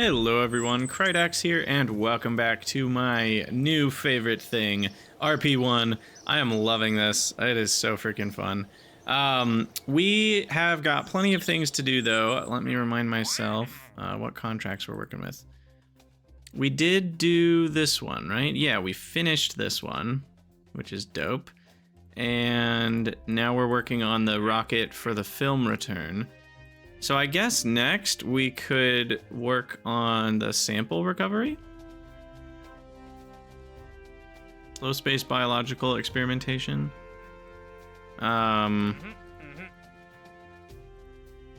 Hello everyone, Krydax here, and welcome back to my new favorite thing, RP-1. I am loving this. It is so freaking fun. We have got plenty of things to do though. Let me remind myself what contracts we're working with. We did do this one, right? Yeah, we finished this one, which is dope. And now we're working on the rocket for the film return. So I guess next we could work on the sample recovery. Low space biological experimentation. And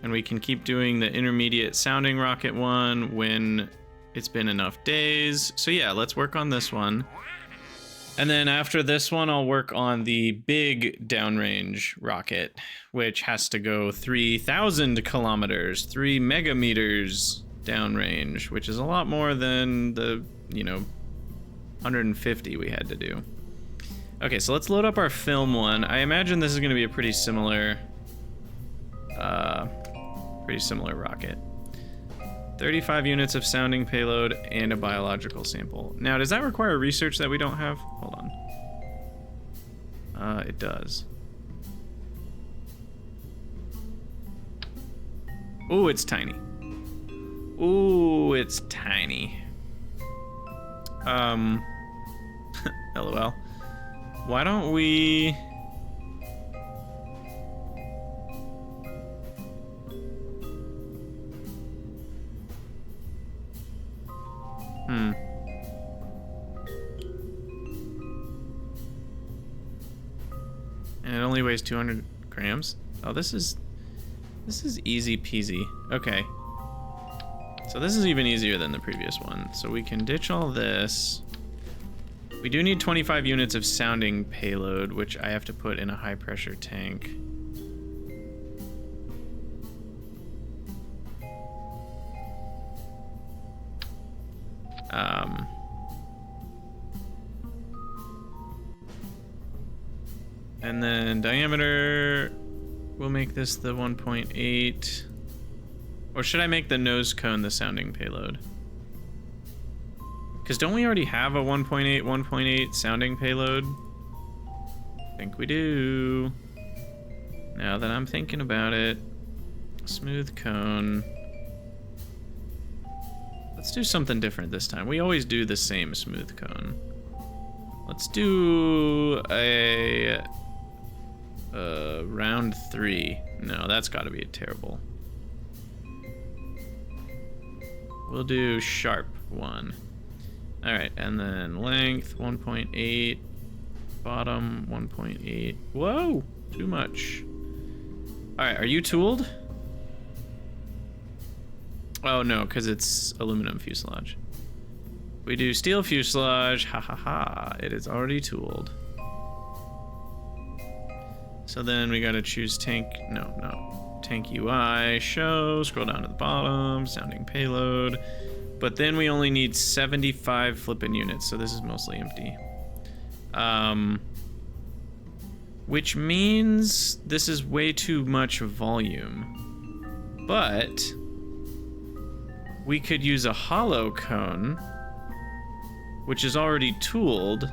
we can keep doing the intermediate sounding rocket one when it's been enough days. So yeah, let's work on this one. And then after this one, I'll work on the big downrange rocket, which has to go 3,000 kilometers, 3 megameters downrange, which is a lot more than the, 150 we had to do. Okay, so let's load up our film one. I imagine this is going to be a pretty similar rocket. 35 units of sounding payload and a biological sample. Now, does that require research that we don't have? Hold on. It does. Ooh, it's tiny. Ooh, it's tiny. LOL. Why don't we... And it only weighs 200 grams. Oh, this is easy peasy. Okay. So this is even easier than the previous one. So we can ditch all this. We do need 25 units of sounding payload, which I have to put in a high pressure tank. And then diameter, we'll make this the 1.8. Or should I make the nose cone the sounding payload? Because don't we already have a 1.8 sounding payload? I think we do. Now that I'm thinking about it. Smooth cone. Let's do something different this time. We always do the same smooth cone. Let's do a round 3. No, that's got to be terrible. We'll do sharp 1. All right, and then length 1.8, bottom 1.8. Whoa, too much. All right, are you tooled? Oh no, because it's aluminum fuselage. We do steel fuselage, ha ha ha, it is already tooled. So then we gotta choose tank, no, tank UI, show, scroll down to the bottom, sounding payload. But then we only need 75 flippin' units, so this is mostly empty. Which means this is way too much volume. But we could use a hollow cone, which is already tooled,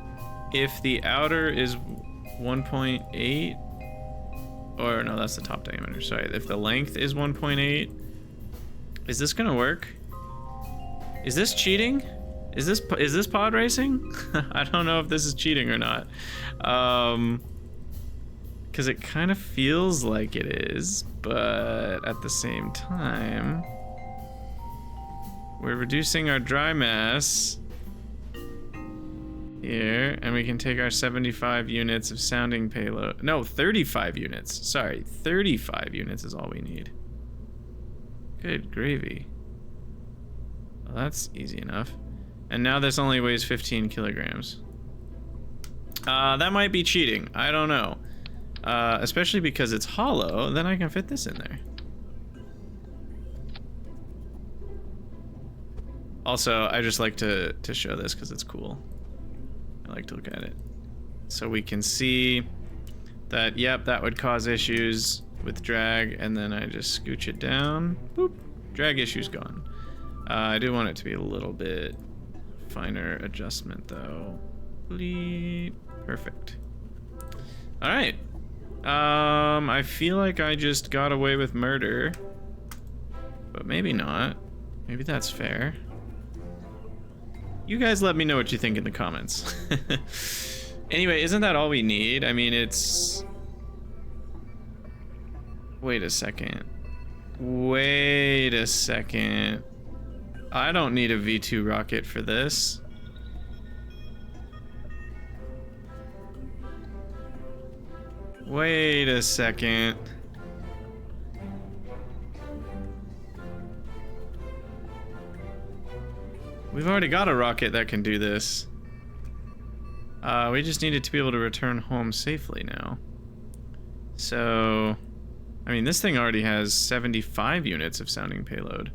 if the outer is 1.8, or no, that's the top diameter, sorry. If the length is 1.8, is this gonna work? Is this cheating? Is this pod racing? I don't know if this is cheating or not. Because it kind of feels like it is, but at the same time, we're reducing our dry mass here, and we can take our 75 units of sounding payload. No, 35 units. Sorry, 35 units is all we need. Good gravy. Well, that's easy enough. And now this only weighs 15 kilograms. That might be cheating. I don't know. Especially because it's hollow, then I can fit this in there. Also, I just like to show this because it's cool. I like to look at it. So we can see that, yep, that would cause issues with drag, and then I just scooch it down. Boop. Drag issue's gone. I do want it to be a little bit finer adjustment though. Perfect. All right. I feel like I just got away with murder, but maybe not. Maybe that's fair. You guys let me know what you think in the comments. Anyway, isn't that all we need? I mean, it's... Wait a second. Wait a second. I don't need a V2 rocket for this. Wait a second. We've already got a rocket that can do this. We just needed to be able to return home safely now. So, I mean, this thing already has 75 units of sounding payload.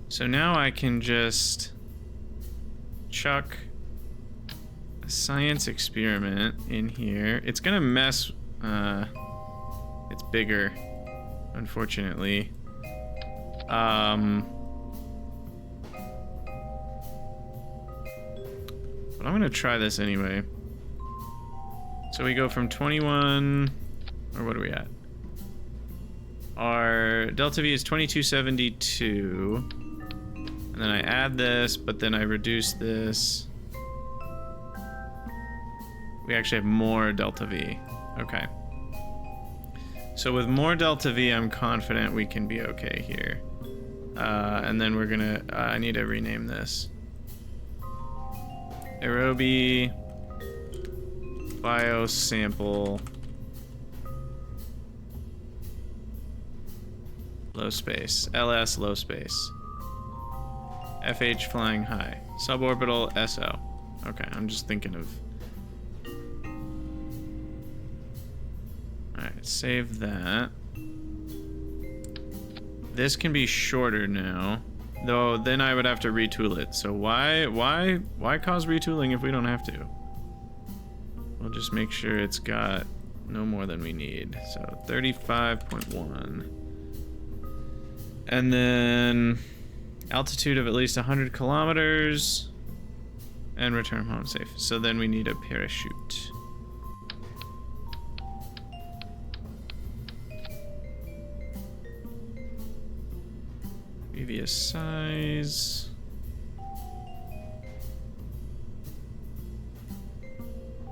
So now I can just chuck a science experiment in here. It's gonna mess, it's bigger, unfortunately. But I'm gonna try this anyway. So we go from 21, or what are we at? Our delta V is 2272. And then I add this, but then I reduce this. We actually have more delta V. Okay. So with more delta V, I'm confident we can be okay here. And then we're gonna, I need to rename this. Aerobie biosample low space, LS low space, FH flying high, suborbital SO. Okay, I'm just thinking of. Alright, save that. This can be shorter now. Though then I would have to retool it. So why cause retooling if we don't have to? We'll just make sure it's got no more than we need. So 35.1. And then altitude of at least 100 kilometers and return home safe. So then we need a parachute. Previous size.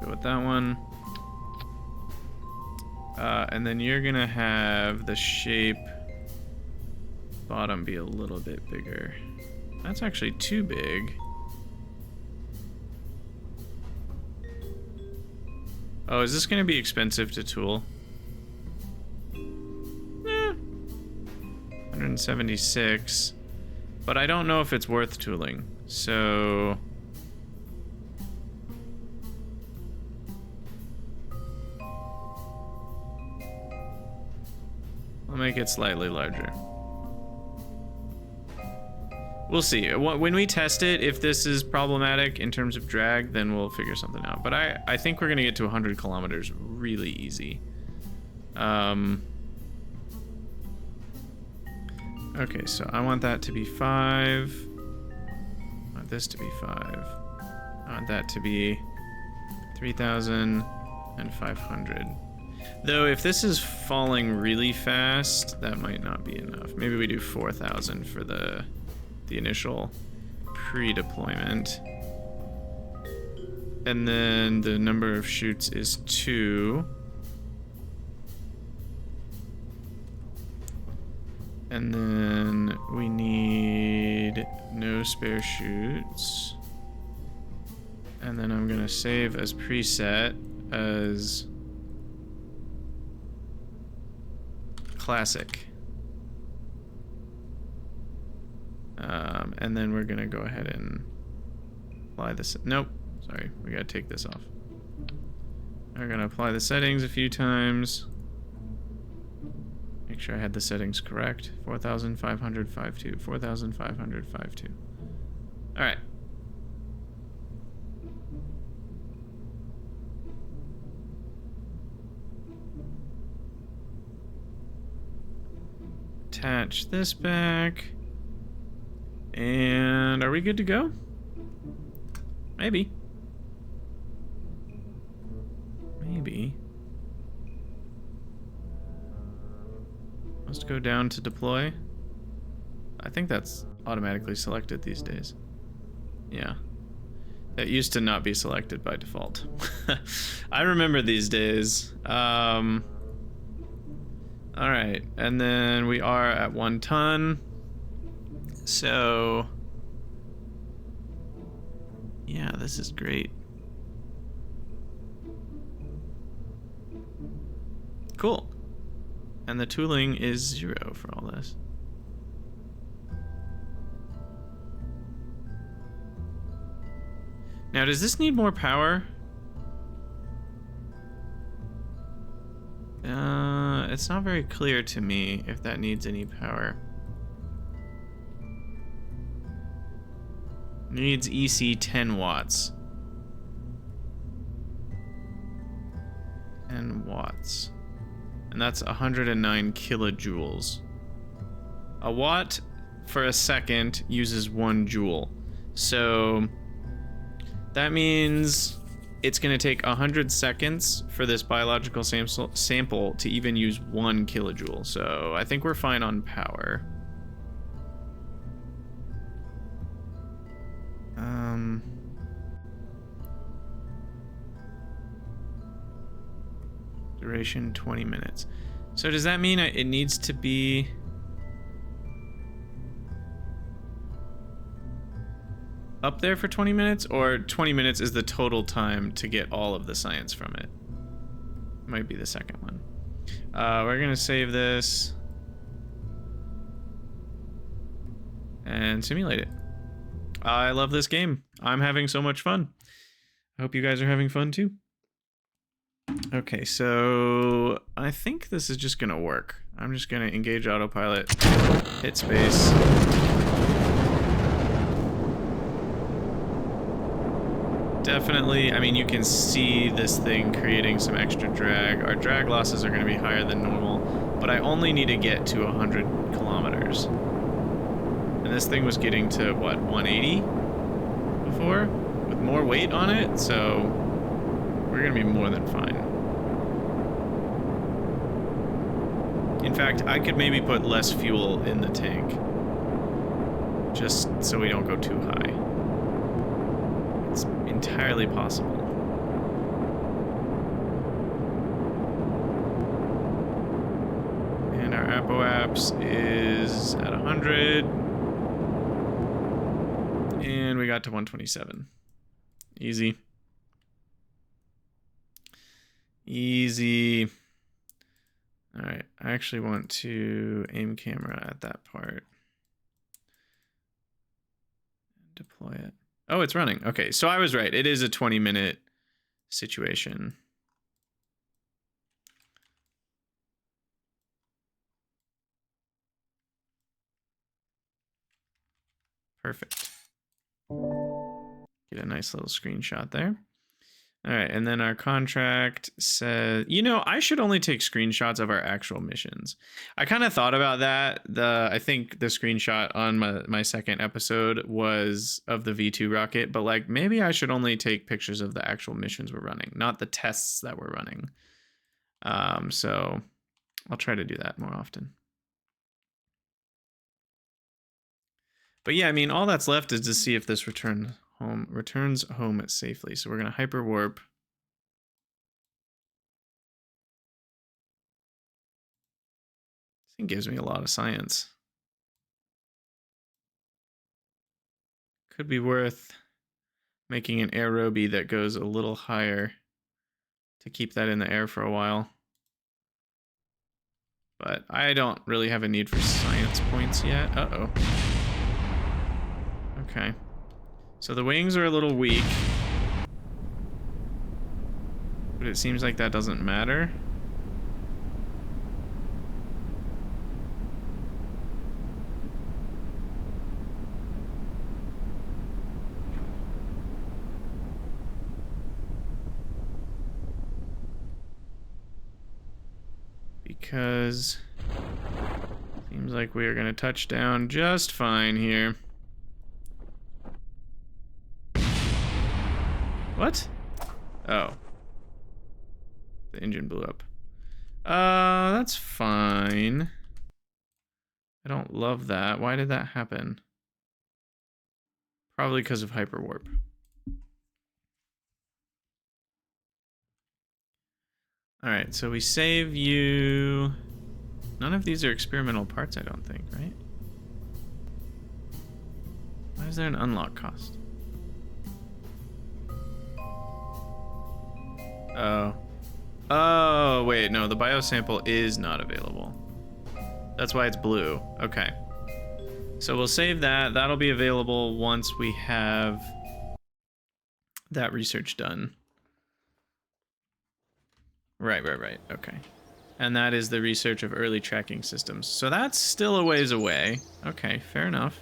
Go with that one. And then you're gonna have the shape bottom be a little bit bigger. That's actually too big. Oh, is this gonna be expensive to tool? 176, but I don't know if it's worth tooling, so I'll make it slightly larger. We'll see. When we test it, if this is problematic in terms of drag, then we'll figure something out. But I think we're gonna get to 100 kilometers really easy. Okay, so I want that to be 5. I want this to be 5. I want that to be 3,500. Though if this is falling really fast, that might not be enough. Maybe we do 4,000 for the initial pre-deployment. And then the number of chutes is 2. And then we need no spare chutes. And then I'm gonna save as preset as classic. And then we're gonna go ahead and apply this. Nope, sorry, we gotta take this off. We're gonna apply the settings a few times. Make sure I had the settings correct. 4,500.52. 4,500.52. All right. Attach this back. And are we good to go? Maybe. Maybe. Must go down to deploy. I think that's automatically selected these days. Yeah. That used to not be selected by default. I remember these days. Alright, and then we are at 1 ton. So... yeah, this is great. Cool. And the tooling is 0 for all this. Now, does this need more power? It's not very clear to me if that needs any power. Needs EC 10 watts. 10 watts. And that's 109 kilojoules. A watt for a second uses 1 joule. So that means it's going to take 100 seconds for this biological sample to even use 1 kilojoule. So I think we're fine on power. Duration 20 minutes. So does that mean it needs to be... up there for 20 minutes, or 20 minutes is the total time to get all of the science from it? Might be the second one. We're gonna save this and simulate it. I love this game. I'm having so much fun. I hope you guys are having fun too. Okay, so I think this is just gonna work. I'm just gonna engage autopilot, hit space. Definitely, I mean, you can see this thing creating some extra drag. Our drag losses are going to be higher than normal, but I only need to get to 100 kilometers. And this thing was getting to, what, 180 before? With more weight on it, so we're going to be more than fine. In fact, I could maybe put less fuel in the tank, just so we don't go too high. It's entirely possible. And our apoaps is at 100. And we got to 127. Easy. Easy. All right, I actually want to aim camera at that part. Deploy it. Oh, it's running. Okay, so I was right. It is a 20-minute situation. Perfect. Get a nice little screenshot there. All right, and then our contract says, you know, I should only take screenshots of our actual missions. I kind of thought about that. I think the screenshot on my second episode was of the V2 rocket, but like maybe I should only take pictures of the actual missions we're running, not the tests that we're running. So I'll try to do that more often. But yeah, I mean, all that's left is to see if this returns home safely. So we're going to hyper warp. This thing gives me a lot of science. Could be worth making an aerobie that goes a little higher to keep that in the air for a while. But I don't really have a need for science points yet. Uh-oh. Okay. So the wings are a little weak. But it seems like that doesn't matter. Because seems like we are going to touch down just fine here. What? Oh. The engine blew up. That's fine. I don't love that. Why did that happen? Probably because of hyperwarp. Alright, so we save you... None of these are experimental parts, I don't think, right? Why is there an unlock cost? Oh. Oh, wait, no, the biosample is not available. That's why it's blue. Okay. So we'll save that. That'll be available once we have that research done. Right. Okay. And that is the research of early tracking systems. So that's still a ways away. Okay, fair enough.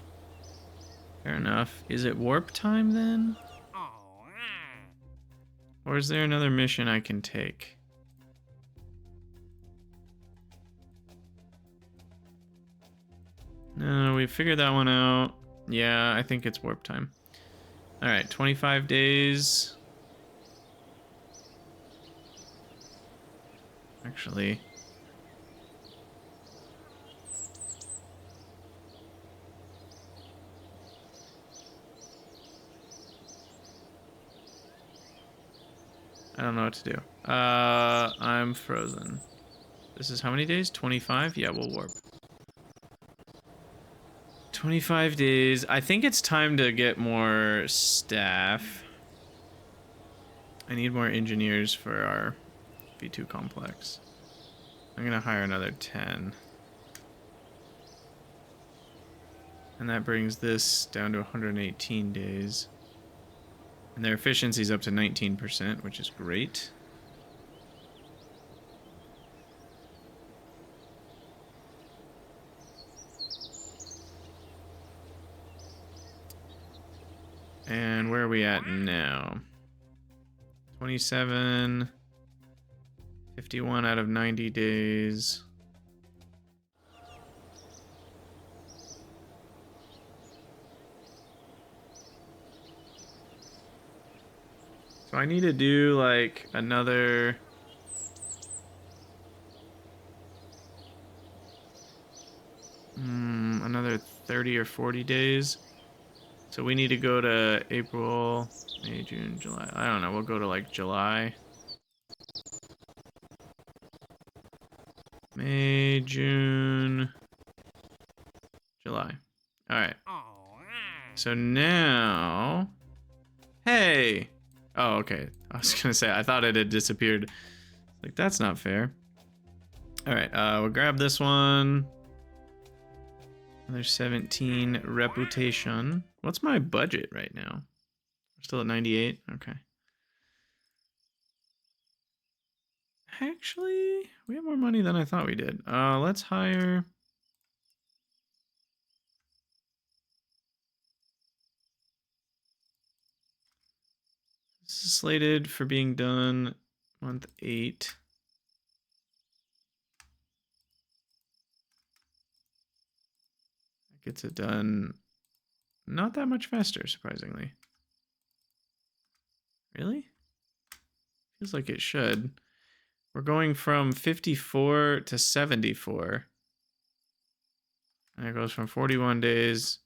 Fair enough. Is it warp time then? Or is there another mission I can take? No, we figured that one out. Yeah, I think it's warp time. All right, 25 days. Actually, I don't know what to do. I'm frozen. This is how many days? 25? Yeah, we'll warp. 25 days. I think it's time to get more staff. I need more engineers for our V2 complex. I'm gonna hire another 10. And that brings this down to 118 days. And their efficiency's up to 19%, which is great. And where are we at now? 27, 51 out of 90 days. So I need to do like another... another 30 or 40 days. So we need to go to April, May, June, July. I don't know. We'll go to like July. May, June, July. All right. So now... Hey! Oh, okay. I was going to say, I thought it had disappeared. Like, that's not fair. All right. We'll grab this one. Another 17 reputation. What's my budget right now? We're still at 98. Okay. Actually, we have more money than I thought we did. Let's hire... This is slated for being done month 8. Gets it done not that much faster, surprisingly. Really? Feels like it should. We're going from 54 to 74. And it goes from 41 days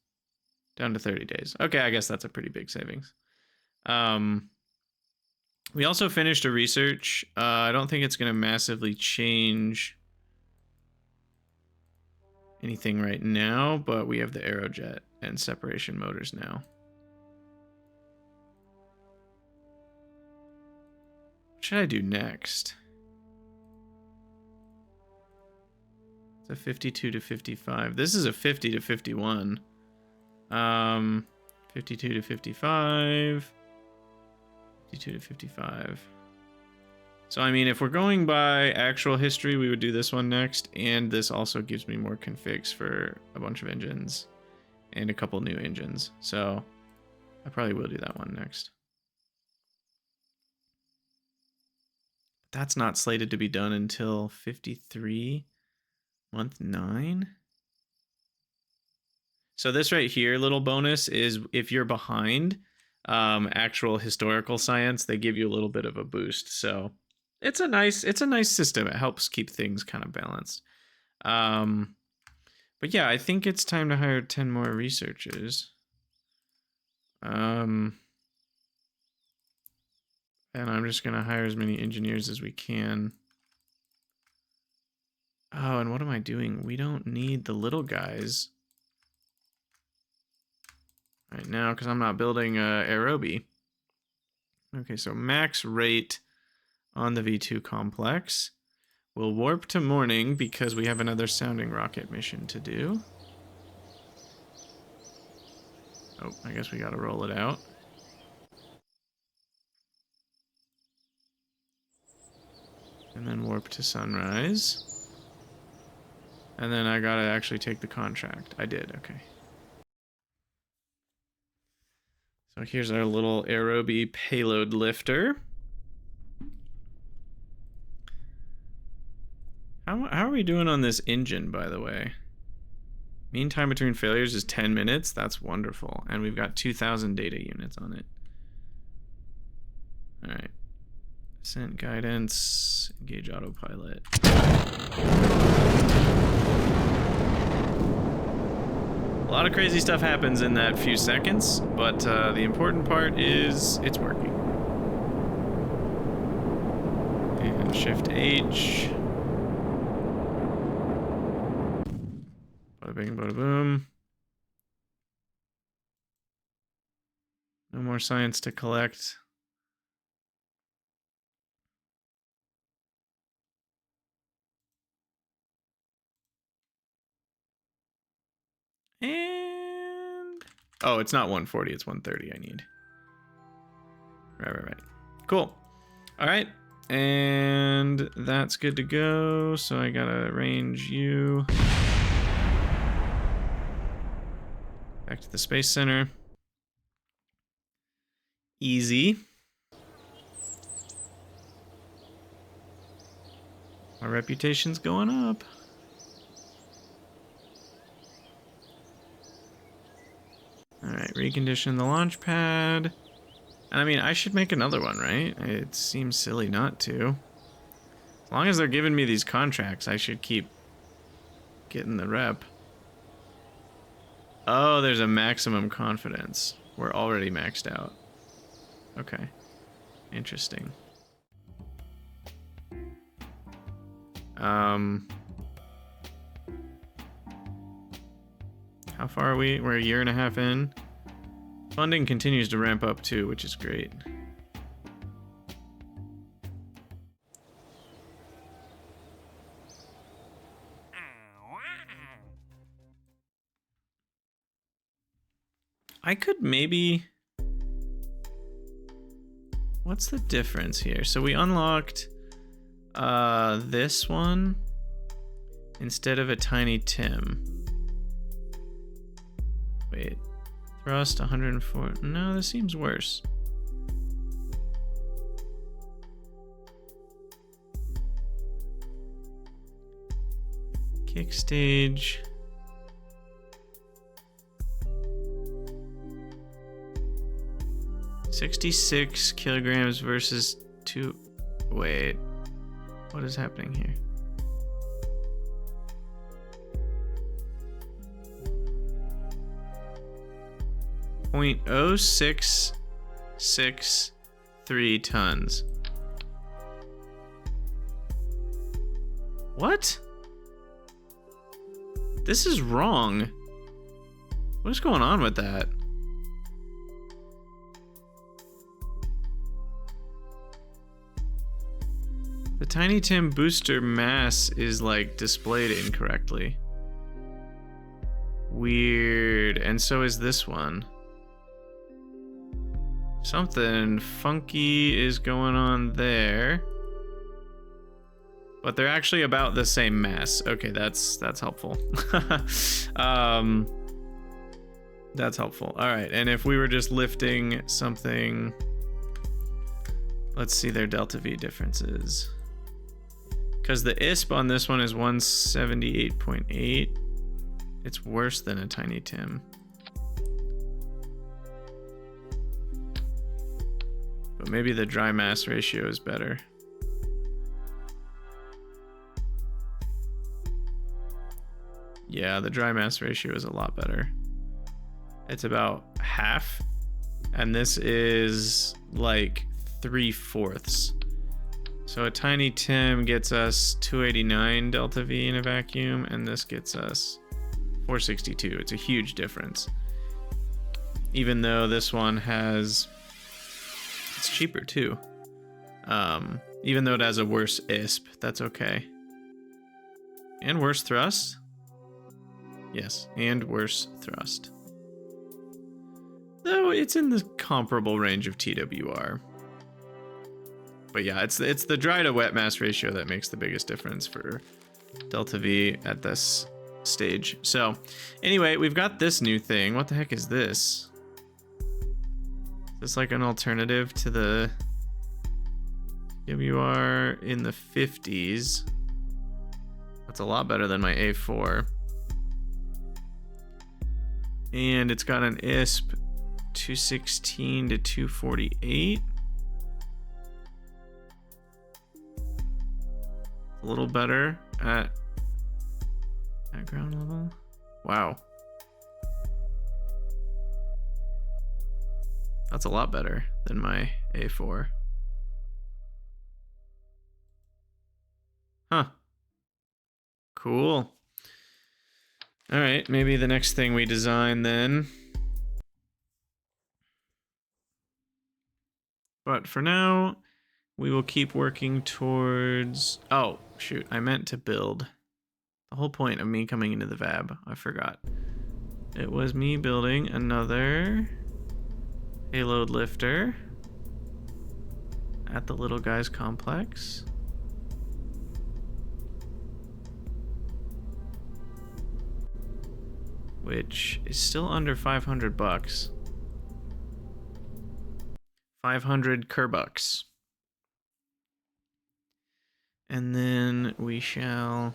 down to 30 days. Okay, I guess that's a pretty big savings. We also finished a research. I don't think it's going to massively change anything right now, but we have the Aerojet and separation motors now. What should I do next? It's a 52 to 55. This is a 50 to 51. 52 to 55. 52 to 55. So, I mean, if we're going by actual history, we would do this one next. And this also gives me more configs for a bunch of engines and a couple new engines. So, I probably will do that one next. But that's not slated to be done until 53, month 9. So this right here, little bonus, is if you're behind, actual historical science, they give you a little bit of a boost. So it's a nice system. It helps keep things kind of balanced. But yeah, I think it's time to hire 10 more researchers. And I'm just gonna hire as many engineers as we can. Oh, and what am I doing? We don't need the little guys right now because I'm not building aerobie. Okay, so max rate on the V2 complex. We'll warp to morning because we have another sounding rocket mission to do. Oh, I guess we gotta roll it out. And then warp to sunrise. And then I gotta actually take the contract. I did, okay. So here's our little aerobie payload lifter. How are we doing on this engine, by the way? Mean time between failures is 10 minutes. That's wonderful. And we've got 2,000 data units on it. All right. Ascent guidance, engage autopilot. A lot of crazy stuff happens in that few seconds, but the important part is it's working. And Shift H. Bada bing, bada boom. No more science to collect. And oh, it's not 140, it's 130 I need. Right. Cool. All right. And that's good to go. So I gotta arrange you back to the Space Center. Easy. Our reputation's going up. Alright, recondition the launch pad. I mean, I should make another one, right? It seems silly not to. As long as they're giving me these contracts, I should keep getting the rep. Oh, there's a maximum confidence. We're already maxed out. Okay. Interesting. How far are we? We're a year and a half in. Funding continues to ramp up too, which is great. I could maybe... What's the difference here? So we unlocked this one instead of a Tiny Tim. Wait, thrust 104. No, this seems worse. Kick stage. $66 kilograms versus 2. Wait, what is happening here? .0663 tons. What? This is wrong. What is going on with that? The Tiny Tim booster mass is like displayed incorrectly. Weird. And so is this one. Something funky is going on there. But they're actually about the same mass. Okay, that's helpful. That's helpful. All right, and if we were just lifting something, let's see their delta V differences. Because the ISP on this one is 178.8. It's worse than a Tiny Tim. But maybe the dry mass ratio is better. Yeah, the dry mass ratio is a lot better. It's about half, and this is like 3/4. So a Tiny Tim gets us 289 delta V in a vacuum, and this gets us 462. It's a huge difference. Even though this one has, it's cheaper too. Even though it has a worse ISP, that's okay. And worse thrust? Yes, and worse thrust. Though it's in the comparable range of TWR. But yeah, it's the dry to wet mass ratio that makes the biggest difference for delta V at this stage. So anyway, we've got this new thing. What the heck is this? Is this like an alternative to the TWR in the 50s? That's a lot better than my A4. And it's got an ISP 216 to 248. A little better at ground level. Wow. That's a lot better than my A4. Huh. Cool. All right, maybe the next thing we design then. But for now, we will keep working towards... Oh, shoot, I meant to build. The whole point of me coming into the VAB, I forgot. It was me building another payload lifter at the little guy's complex. Which is still under 500 bucks. 500 Kerbucks. And then we shall...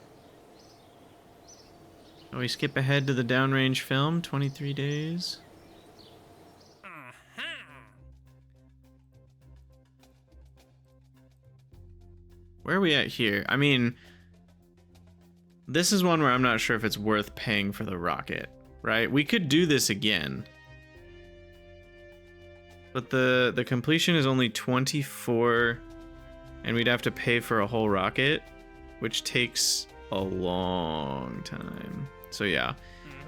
Oh, we skip ahead to the downrange film, 23 days. Where are we at here? I mean, this is one where I'm not sure if it's worth paying for the rocket, right? We could do this again. But the completion is only 24, and we'd have to pay for a whole rocket, which takes a long time. So yeah,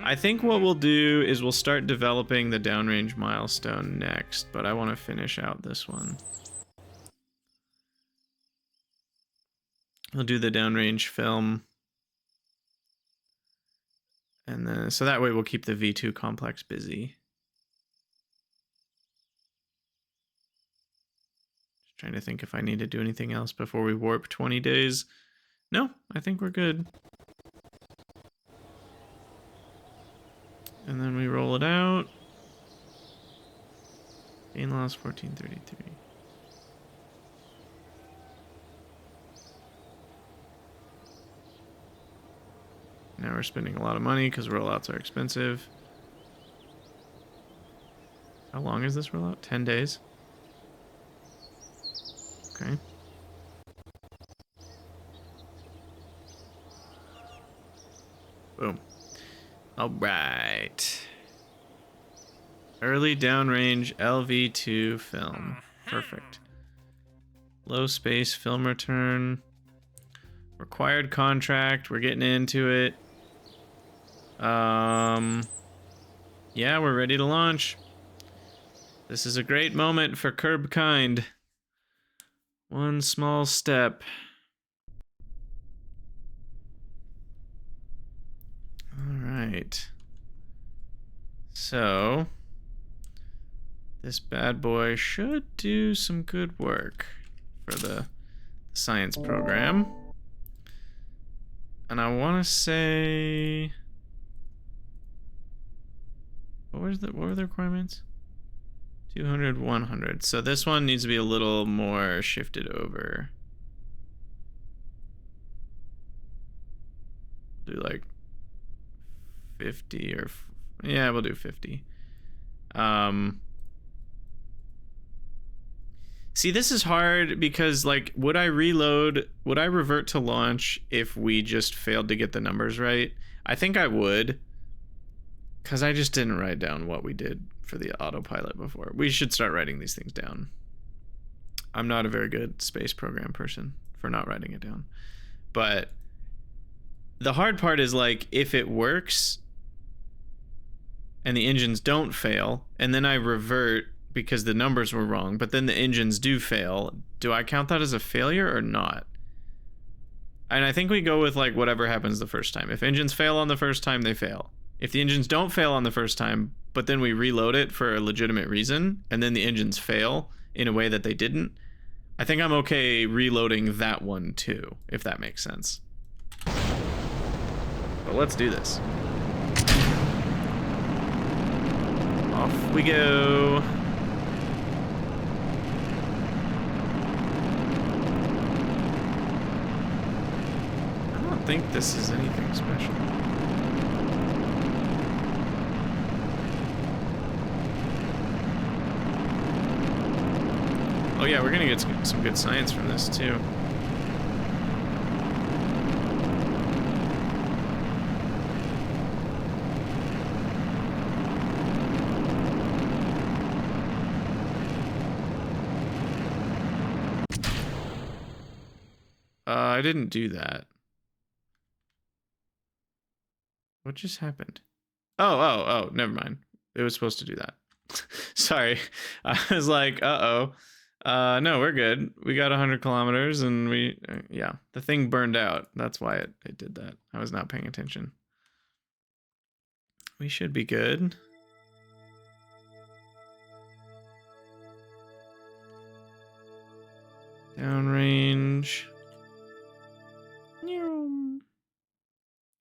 I think what we'll do is we'll start developing the downrange milestone next, but I want to finish out this one. We'll do the downrange film. And then, so that way we'll keep the V2 complex busy. Just trying to think if I need to do anything else before we warp 20 days. No, I think we're good. And then we roll it out. Gain loss 1433. Now we're spending a lot of money because rollouts are expensive. How long is this rollout? 10 days? Okay. Boom. All right. Early downrange LV2 film. Perfect. Low space film return. Required contract. We're getting into it. Yeah, we're ready to launch. This is a great moment for Kerbkind. One small step. All right. So, this bad boy should do some good work for the science program. And I want to say... What were the requirements? 200, 100. So this one needs to be a little more shifted over. Do like 50 or... Yeah, we'll do 50. See, this is hard because, like, would I revert to launch if we just failed to get the numbers right? I think I would, because I just didn't write down what we did for the autopilot before. We should start writing these things down. I'm not a very good space program person for not writing it down. But the hard part is, like, if it works and the engines don't fail, and then I revert because the numbers were wrong, but then the engines do fail, do I count that as a failure or not? And I think we go with, like, whatever happens the first time. If engines fail on the first time, they fail. If the engines don't fail on the first time, but then we reload it for a legitimate reason, and then the engines fail in a way that they didn't, I think I'm okay reloading that one too, if that makes sense. But let's do this. Off we go. I don't think this is anything special. Oh yeah, we're gonna get some good science from this too. I didn't do that. What just happened? Oh, never mind. It was supposed to do that. Sorry. I was like, no, we're good. We got 100 kilometers and yeah, the thing burned out. That's why it did that. I was not paying attention. We should be good. Downrange.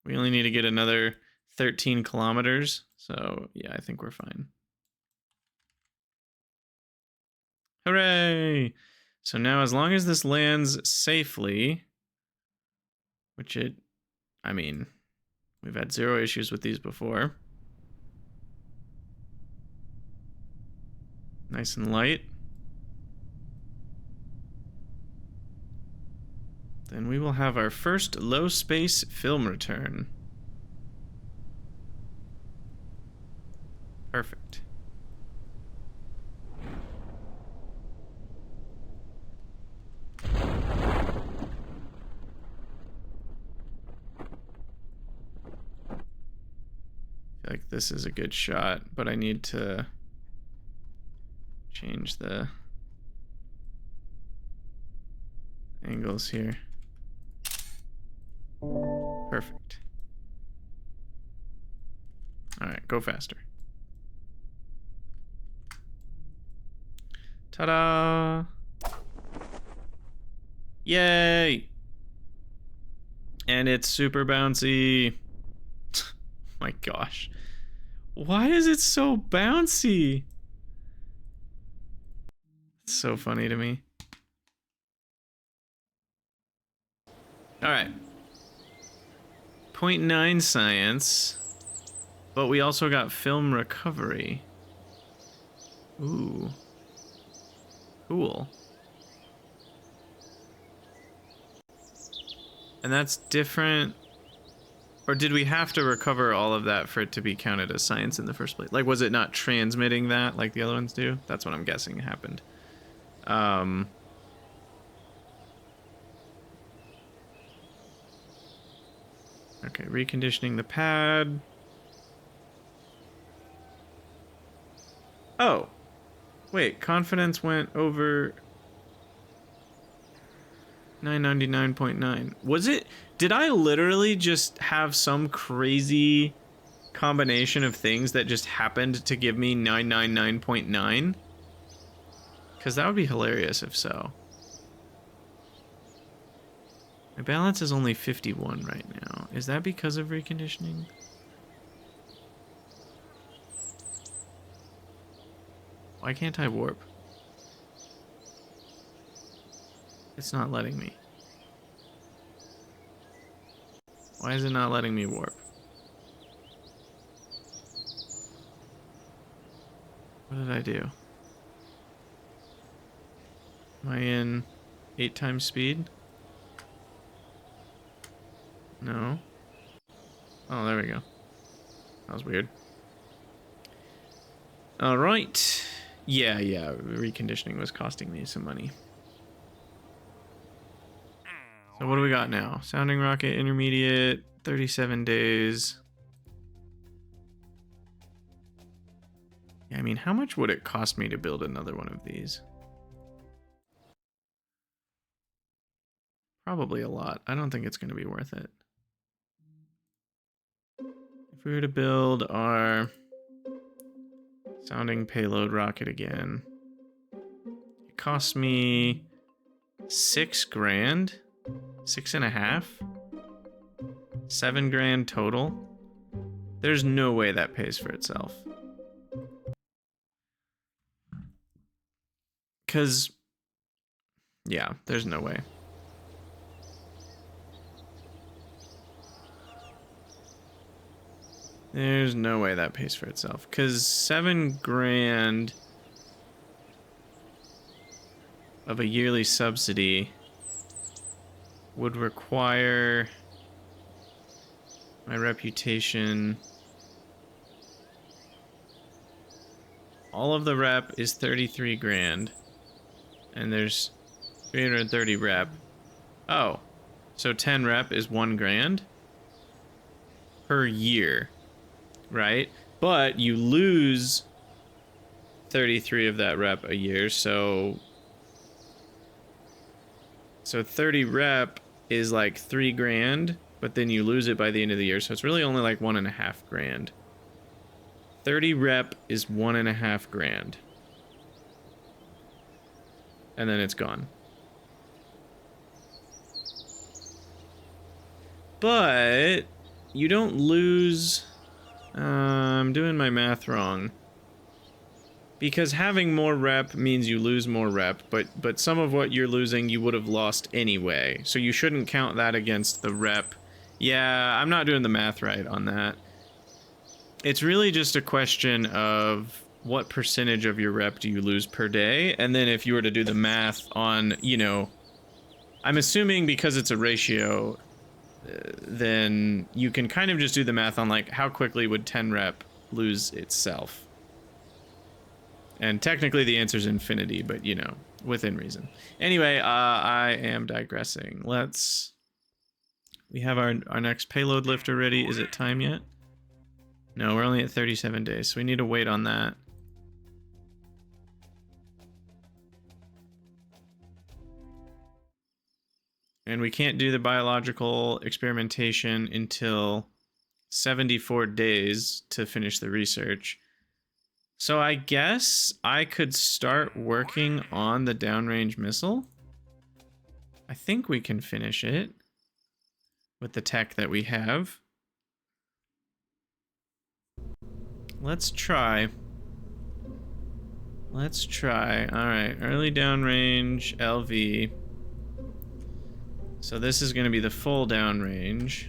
We only need to get another 13 kilometers. So yeah, I think we're fine. Hooray! So now as long as this lands safely, which I mean, we've had 0 issues with these before. Nice and light. Then we will have our first low space film return. Perfect. I feel like this is a good shot, but I need to change the angles here. Perfect. All right, go faster. Ta-da! Yay! And it's super bouncy. My gosh. Why is it so bouncy? It's so funny to me. All right. 0.9 science, but we also got film recovery. Ooh. Cool. And that's different. Or did we have to recover all of that for it to be counted as science in the first place? Like, was it not transmitting that like the other ones do? That's what I'm guessing happened. Okay, reconditioning the pad. Oh. Wait, confidence went over 999.9. Was it? Did I literally just have some crazy combination of things that just happened to give me 999.9? Because that would be hilarious if so. My balance is only 51 right now. Is that because of reconditioning? Why can't I warp? It's not letting me. Why is it not letting me warp? What did I do? Am I in 8 times speed? No. Oh, there we go. That was weird. All right. Yeah, reconditioning was costing me some money. So what do we got now? Sounding rocket intermediate, 37 days. Yeah, I mean, how much would it cost me to build another one of these? Probably a lot. I don't think it's going to be worth it. If we were to build our sounding payload rocket again, it costs me $6 grand, 6.5, $7 grand total. There's no way that pays for itself. Cause, yeah, there's no way. There's no way that pays for itself. Cause $7 grand of a yearly subsidy would require my reputation. All of the rep is 33 grand. And there's 330 rep. Oh, so 10 rep is 1 grand per year, right? But you lose 33 of that rep a year, so 30 rep is like 3 grand, but then you lose it by the end of the year, so it's really only like 1.5 grand. 30 rep is 1.5 grand. And then it's gone. But you don't lose. I'm doing my math wrong. Because having more rep means you lose more rep, but some of what you're losing you would have lost anyway. So you shouldn't count that against the rep. Yeah, I'm not doing the math right on that. It's really just a question of what percentage of your rep do you lose per day? And then if you were to do the math on, you know, I'm assuming because it's a ratio, then you can kind of just do the math on like how quickly would 10 rep lose itself. And technically the answer is infinity, but you know, within reason. Anyway, I am digressing. We have our next payload lifter ready. Is it time yet? No, we're only at 37 days, so we need to wait on that. And we can't do the biological experimentation until 74 days to finish the research. So I guess I could start working on the downrange missile. I think we can finish it with the tech that we have. Let's try. All right, early downrange LV. So this is going to be the full downrange,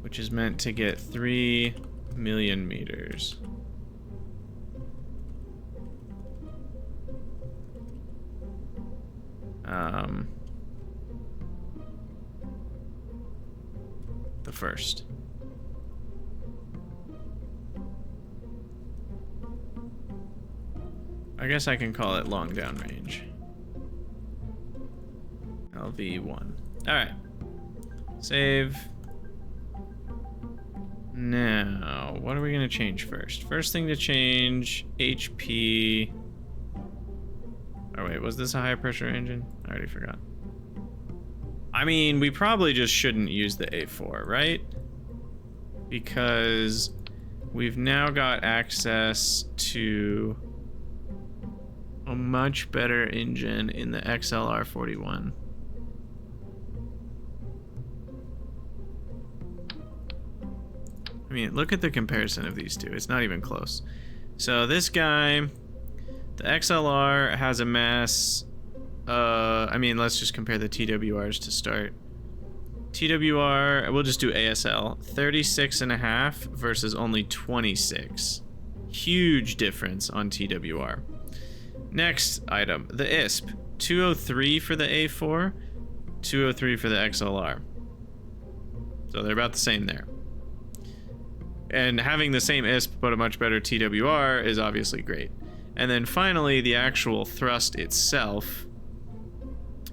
which is meant to get 3 million meters. The first. I guess I can call it long downrange. LV1. Alright. Save. Now, what are we going to change first? First thing to change, HP. Oh wait, was this a high pressure engine? I already forgot. I mean, we probably just shouldn't use the A4, right? Because we've now got access to a much better engine in the XLR-41. I mean, look at the comparison of these two. It's not even close. So this guy, the XLR has a mass, I mean, let's just compare the TWRs to start. TWR, we'll just do ASL, 36.5 versus only 26. Huge difference on TWR. Next item, the ISP. 203 for the A4, 203 for the XLR. So they're about the same there. And having the same ISP but a much better TWR is obviously great. And then finally, the actual thrust itself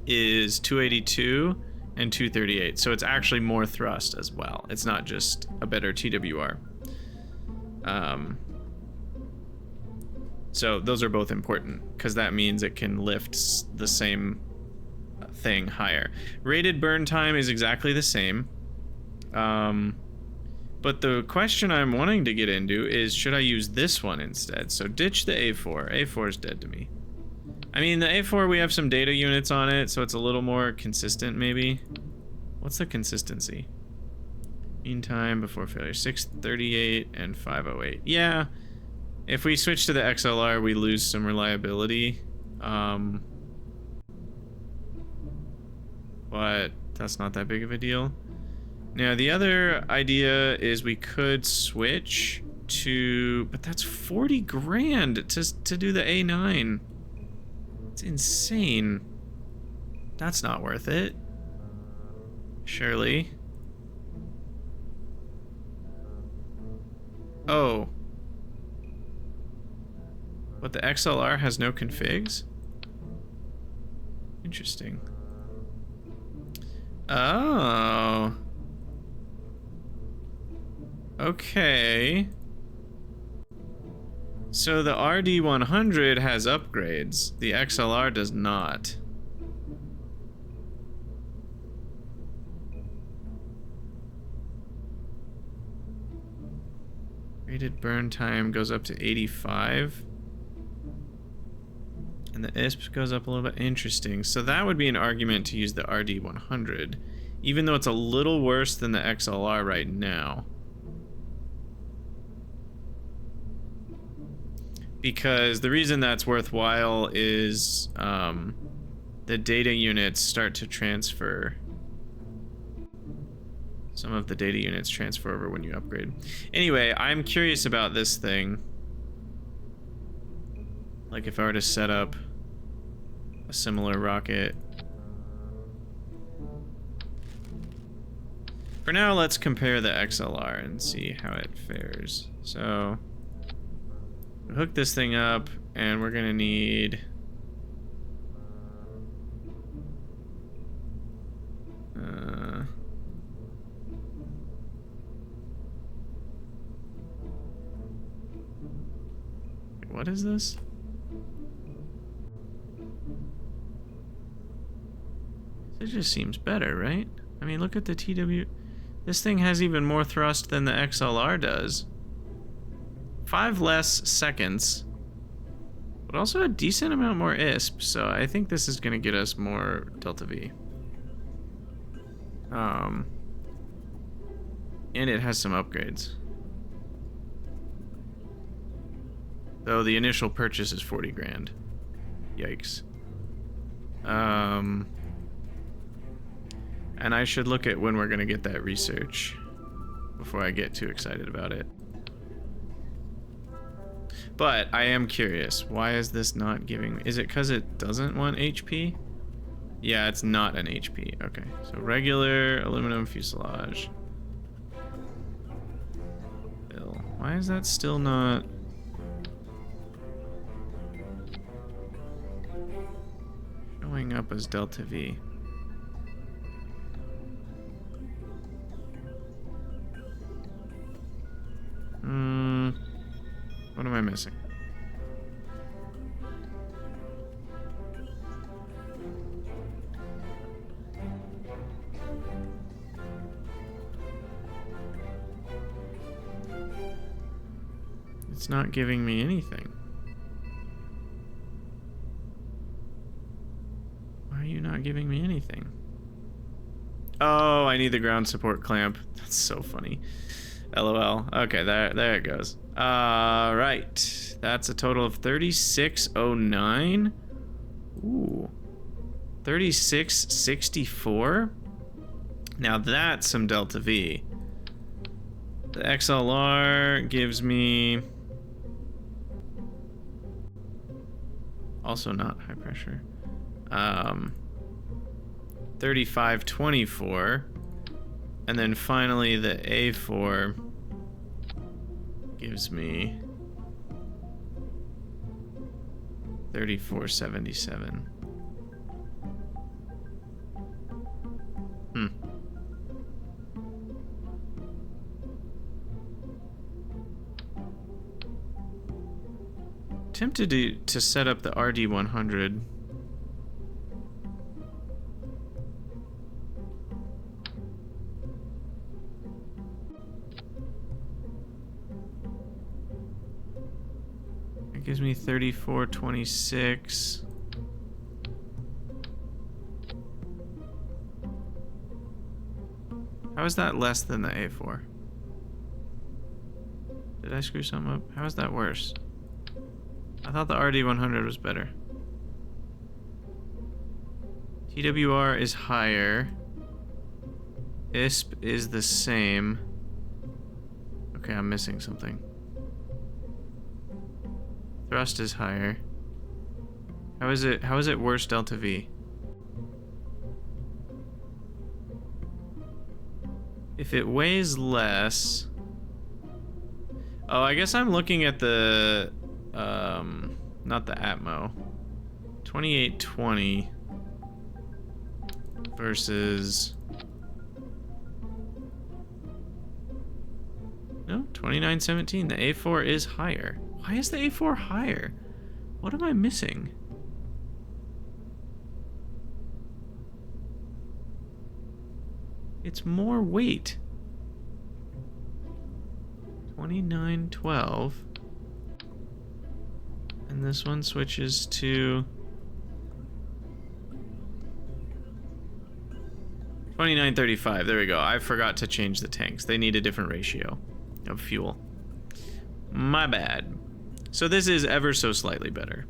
is 282 and 238. So it's actually more thrust as well. It's not just a better TWR. So those are both important because that means it can lift the same thing higher. Rated burn time is exactly the same. But the question I'm wanting to get into is, should I use this one instead? So ditch the A4. A4 is dead to me. I mean, the A4, we have some data units on it, so it's a little more consistent maybe. What's the consistency? Mean time before failure, 638 and 508. Yeah. If we switch to the XLR, we lose some reliability. But that's not that big of a deal. Now, the other idea is we could switch to... But that's 40 grand to do the A9. It's insane. That's not worth it. Surely. Oh. But the XLR has no configs? Interesting. Oh. Okay. So the RD100 has upgrades. The XLR does not. Rated burn time goes up to 85. And the ISP goes up a little bit. Interesting. So that would be an argument to use the RD100, even though it's a little worse than the XLR right now. Because the reason that's worthwhile is the data units start to transfer. Some of the data units transfer over when you upgrade. Anyway, I'm curious about this thing. Like if I were to set up a similar rocket. For now, let's compare the XLR and see how it fares. So, we'll hook this thing up, and we're gonna need... what is this? It just seems better, right? I mean, look at the TW. This thing has even more thrust than the XLR does. 5 less seconds, but also a decent amount more ISP, so I think this is gonna get us more delta V. And it has some upgrades. Though the initial purchase is 40 grand. Yikes. And I should look at when we're gonna get that research before I get too excited about it. But I am curious, why is this not giving... Is it because it doesn't want HP? Yeah, it's not an HP. Okay, so regular aluminum fuselage. Bill. Why is that still not... showing up as delta V? What am I missing? It's not giving me anything. Why are you not giving me anything? Oh, I need the ground support clamp. That's so funny. LOL. Okay, there it goes. Right. That's a total of 3609. Ooh. 3664. Now that's some delta V. The XLR gives me Also not high pressure. 3524. And then finally the A4 gives me 3477. Tempted to set up the RD100. It gives me 3426. How is that less than the A4? Did I screw something up? How is that worse? I thought the RD100 was better. TWR is higher. ISP is the same. Okay, I'm missing something. Thrust is higher. How is it worse delta V? If it weighs less... Oh, I guess I'm looking at the... not the Atmo. 2820 versus... No, 2917. The A4 is higher. Why is the A4 higher? What am I missing? It's more weight. 2912. And this one switches to 2935. There we go. I forgot to change the tanks. They need a different ratio of fuel. My bad. So this is ever so slightly better.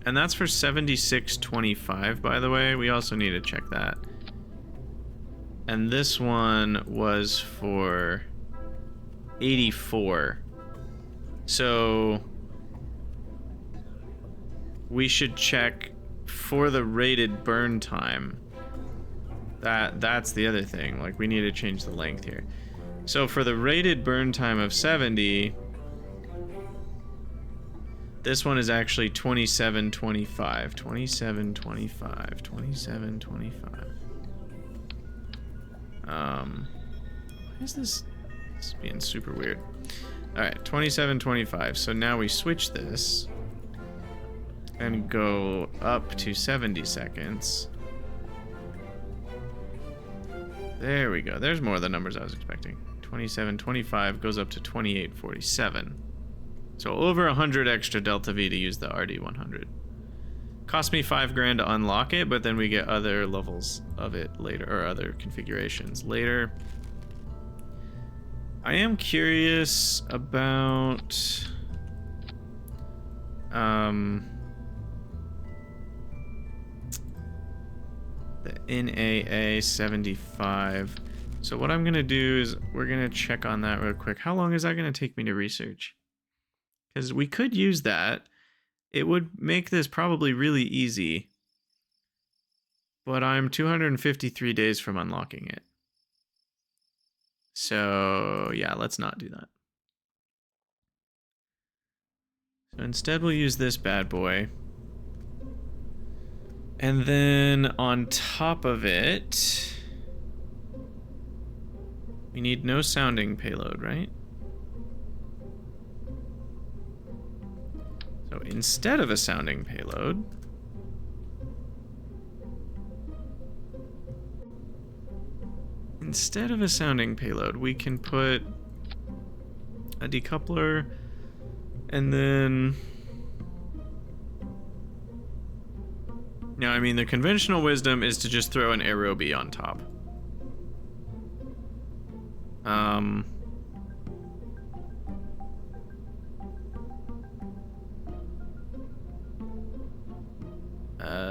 And that's for 7625, by the way. We also need to check that. And this one was for 84. So we should check for the rated burn time. That's the other thing. Like, we need to change the length here. So for the rated burn time of 70, this one is actually 2725. 2725. 2725. Why is this being super weird? Alright, 2725. So now we switch this and go up to 70 seconds. There we go. There's more of the numbers I was expecting. 2725 goes up to 2847. So over 100 extra delta V to use the RD100. Cost me $5 grand to unlock it, but then we get other levels of it later, or other configurations later. I am curious about the NAA 75. So what I'm gonna do is we're gonna check on that real quick. How long is that gonna take me to research? Because we could use that. It would make this probably really easy. But I'm 253 days from unlocking it. So yeah, let's not do that. So instead we'll use this bad boy. And then on top of it, we need no sounding payload, right? So instead of a sounding payload, we can put a decoupler and then... Now, I mean, the conventional wisdom is to just throw an aerobee on top.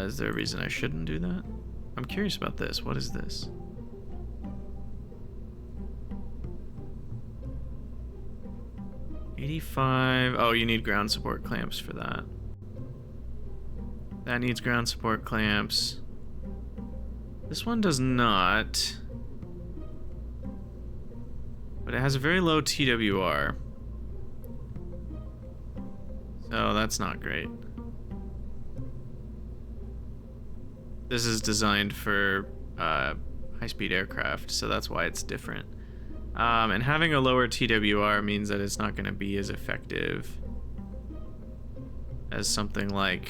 Is there a reason I shouldn't do that? I'm curious about this. What is this? 85. Oh, you need ground support clamps for that. That needs ground support clamps. This one does not. But it has a very low TWR. So that's not great. This is designed for high-speed aircraft, so that's why it's different. And having a lower TWR means that it's not going to be as effective as something like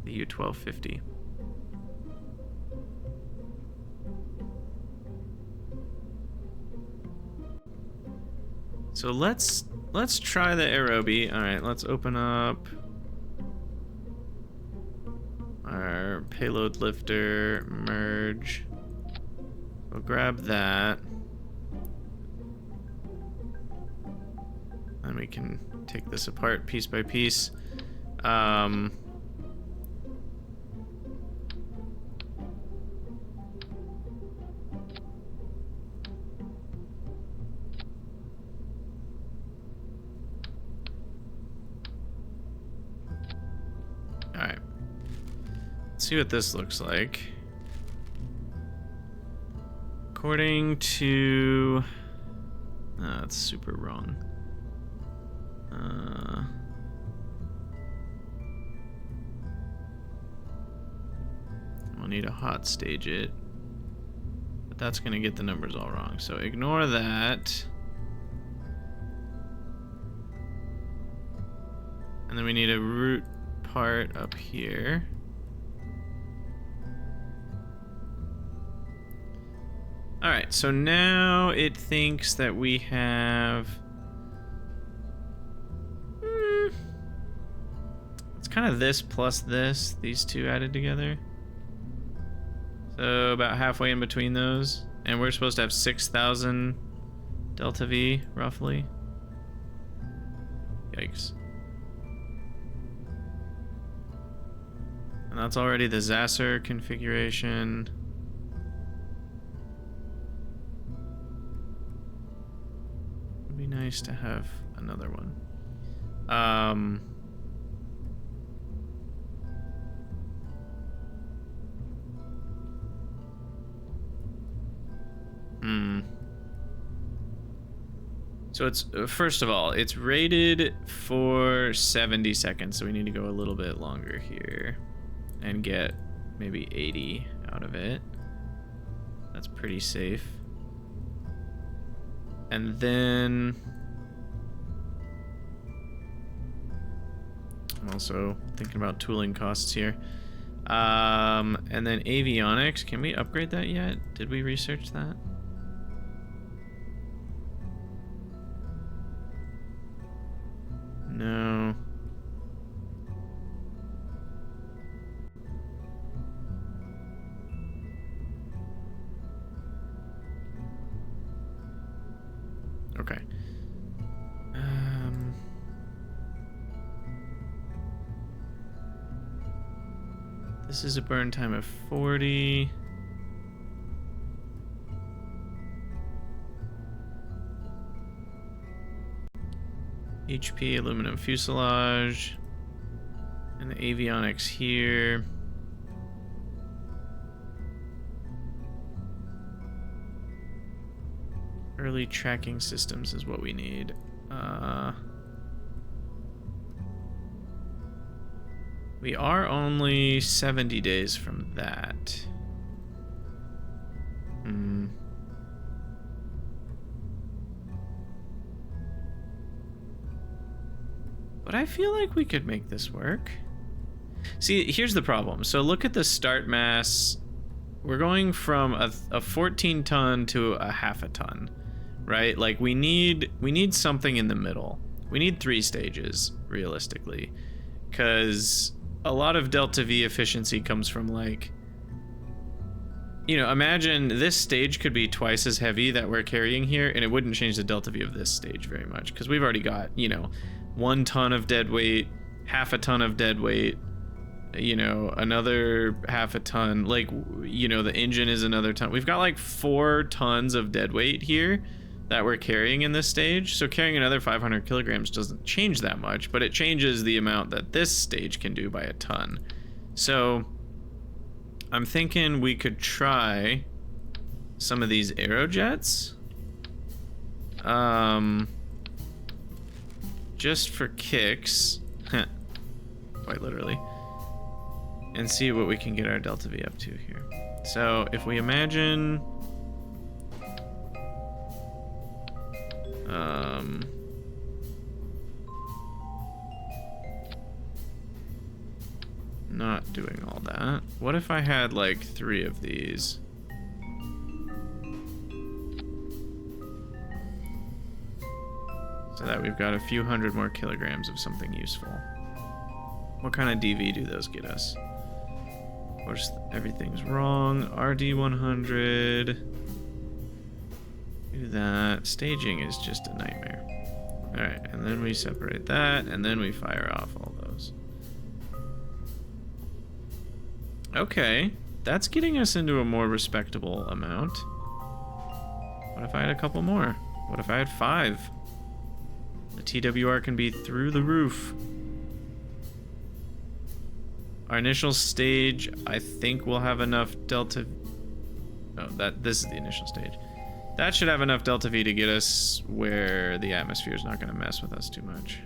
the U-1250. So let's try the aerobie. All right, let's open up our payload lifter, merge. We'll grab that. And we can take this apart piece by piece. Alright. Let's see what this looks like. According to... Oh, that's super wrong. We'll need to hot stage it. But that's going to get the numbers all wrong. So ignore that. And then we need a root part up here. Alright, so now it thinks that we have... It's kind of this plus this, these two added together. So about halfway in between those. And we're supposed to have 6,000 delta V, roughly. Yikes. And that's already the Zasser configuration. It'd be nice to have another one. So it's, first of all, it's rated for 70 seconds, so we need to go a little bit longer here and get maybe 80 out of it. That's pretty safe. And then I'm also thinking about tooling costs here. And then avionics, can we upgrade that yet? Did we research that? No. Okay. This is a burn time of 40. HP, aluminum fuselage, and the avionics here. Early tracking systems is what we need. We are only 70 days from that. But I feel like we could make this work. See, here's the problem. So look at the start mass. We're going from a 14 ton to a half a ton, right? Like we need something in the middle. We need 3 stages, realistically. Because a lot of delta V efficiency comes from like, you know, imagine this stage could be twice as heavy that we're carrying here, and it wouldn't change the delta V of this stage very much, because we've already got, you know, 1 ton of dead weight, half a ton of dead weight, you know, another half a ton, like, you know, the engine is another ton. We've got like 4 tons of dead weight here that we're carrying in this stage. So carrying another 500 kilograms doesn't change that much, but it changes the amount that this stage can do by a ton. So I'm thinking we could try some of these aerojets. Just for kicks. Quite literally. And see what we can get our delta V up to here. So if we imagine not doing all that. What if I had like 3 of these? So that we've got a few hundred more kilograms of something useful. What kind of DV do those get us? Or just everything's wrong. RD100. Do that. Staging is just a nightmare. Alright, and then we separate that, and then we fire off all those. Okay, that's getting us into a more respectable amount. What if I had a couple more? What if I had 5? The TWR can be through the roof. Our initial stage, I think we'll have enough delta... Oh, this is the initial stage. That should have enough delta V to get us where the atmosphere is not going to mess with us too much.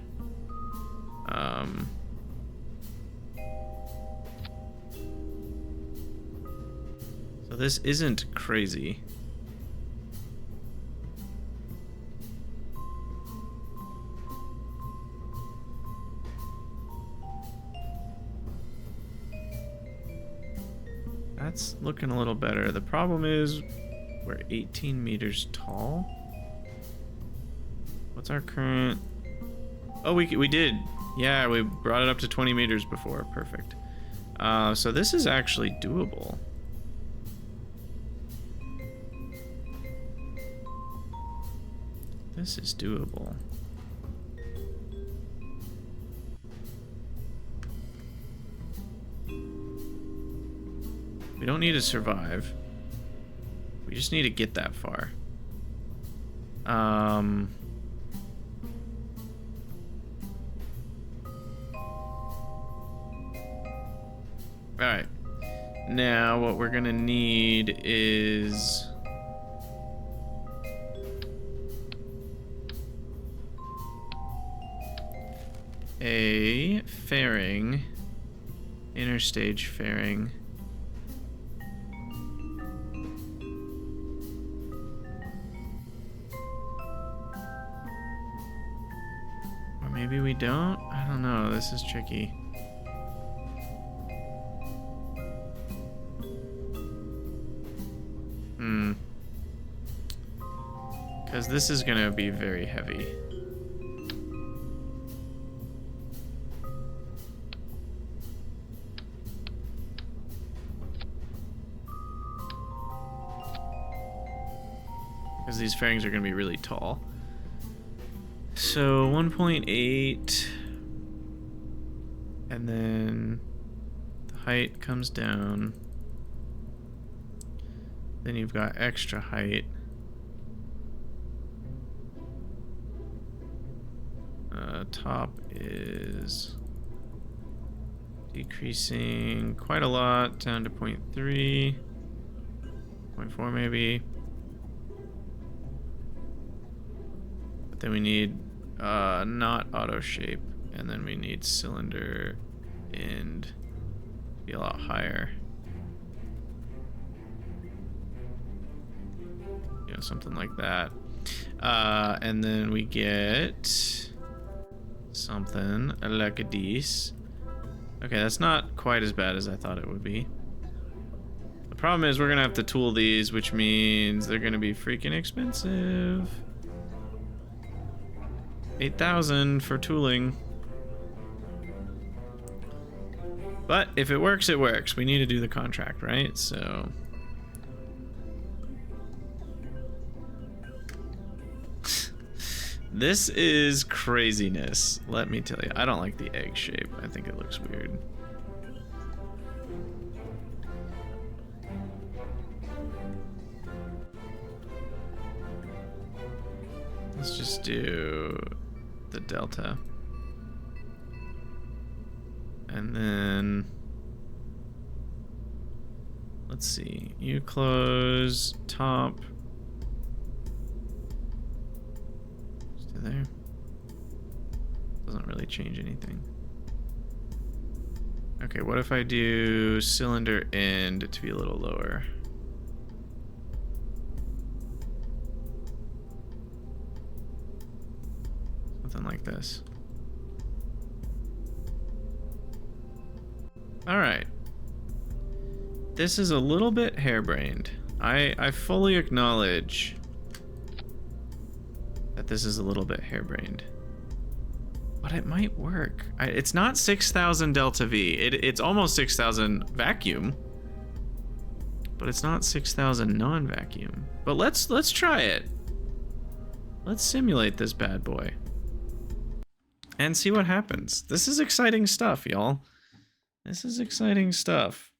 So this isn't crazy. That's looking a little better. The problem is we're 18 meters tall. What's our current? Oh, we did. Yeah, we brought it up to 20 meters before. Perfect. So this is actually doable. This is doable. We don't need to survive. We just need to get that far. Alright. Now what we're gonna need is a fairing, interstage fairing. Maybe we don't? I don't know. This is tricky. Because this is going to be very heavy. Because these fairings are going to be really tall. So 1.8, and then the height comes down. Then you've got extra height. Top is decreasing quite a lot, down to 0.3, 0.4 maybe. But then we need not auto shape, and then we need cylinder end be a lot higher. You know, something like that. And then we get something like a this. Okay, that's not quite as bad as I thought it would be. The problem is we're gonna have to tool these, which means they're gonna be freaking expensive. 8,000 for tooling. But if it works, it works. We need to do the contract, right? So this is craziness, let me tell you. I don't like the egg shape. I think it looks weird. Let's just do the delta. And then, let's see, you close top. Stay there. Doesn't really change anything. Okay, what if I do cylinder end to be a little lower? Something like this. All right. This is a little bit harebrained. I fully acknowledge that this is a little bit harebrained. But it might work. It's not 6,000 delta V. It's almost 6,000 vacuum. But it's not 6,000 non-vacuum. But let's try it. Let's simulate this bad boy. And see what happens. This is exciting stuff, y'all. This is exciting stuff.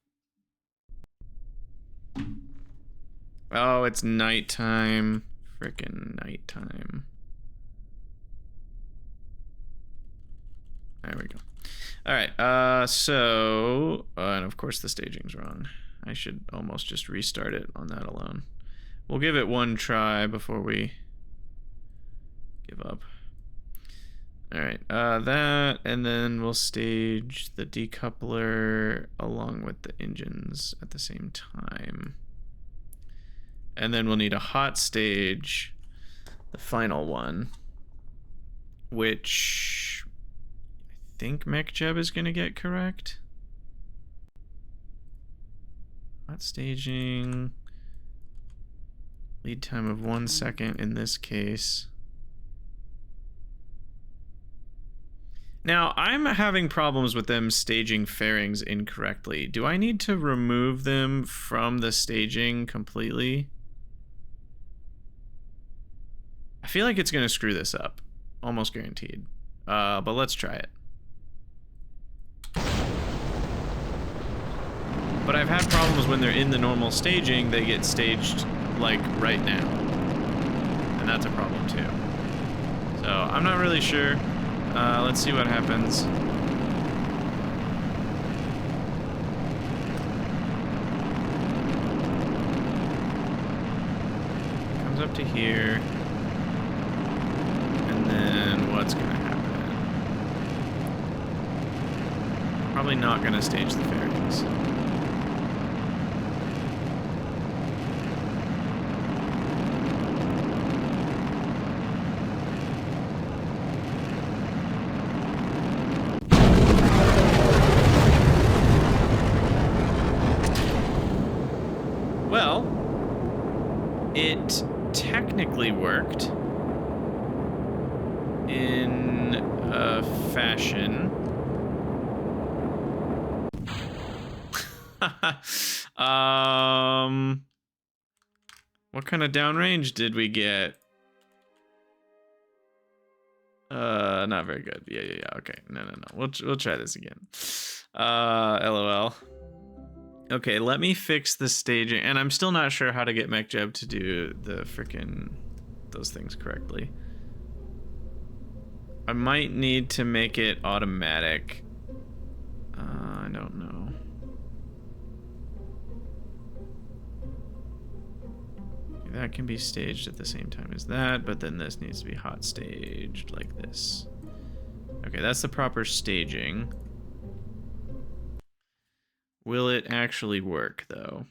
Oh, it's nighttime. Frickin' nighttime. There we go. All right, and of course the staging's wrong. I should almost just restart it on that alone. We'll give it one try before we give up. All right, that, and then we'll stage the decoupler along with the engines at the same time. And then we'll need a hot stage, the final one, which I think MechJeb is gonna get correct. Hot staging, lead time of 1 second in this case. Now, I'm having problems with them staging fairings incorrectly. Do I need to remove them from the staging completely? I feel like it's going to screw this up. Almost guaranteed. But let's try it. But I've had problems when they're in the normal staging, they get staged, like, right now. And that's a problem, too. So, I'm not really sure. Let's see what happens. Comes up to here. And then what's gonna happen? Probably not gonna stage the fairings. It technically worked in a fashion. What kind of downrange did we get? Not very good. Yeah. Okay. No. We'll try this again. LOL. Okay, let me fix the staging, and I'm still not sure how to get MechJeb to do the frickin' those things correctly. I might need to make it automatic. I don't know. That can be staged at the same time as that, but then this needs to be hot staged like this. Okay, that's the proper staging. Will it actually work, though?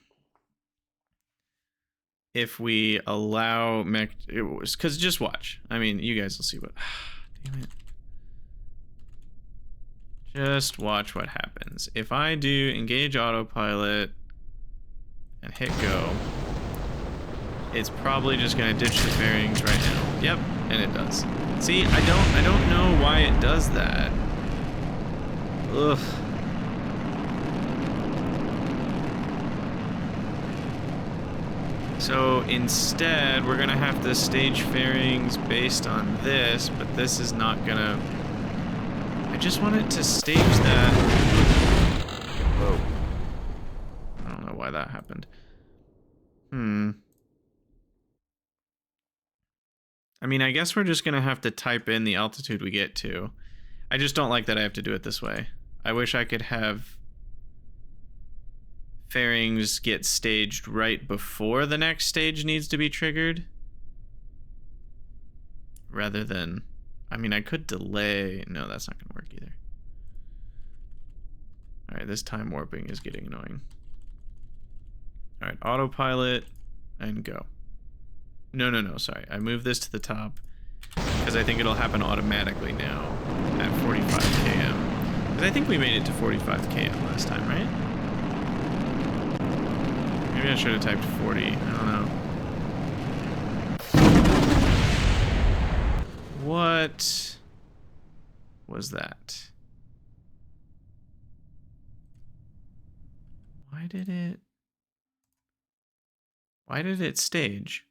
If we allow mech... Because just watch. I mean, you guys will see what... Damn it. Just watch what happens. If I do engage autopilot and hit go, it's probably just going to ditch the fairings right now. Yep, and it does. See, I don't know why it does that. Ugh. So instead, we're gonna have to stage fairings based on this, but this is not gonna... I just want it to stage that... Whoa. I don't know why that happened. I mean, I guess we're just gonna have to type in the altitude we get to. I just don't like that I have to do it this way. I wish I could have fairings get staged right before the next stage needs to be triggered. Rather than, I mean, I could delay. No, that's not gonna work either. All right, this time warping is getting annoying. All right, autopilot and go. No, sorry. I moved this to the top because I think it'll happen automatically now at 45 km. Because I think we made it to 45 km last time, right? Maybe I should have typed 40. I don't know. What was that? Why did it stage?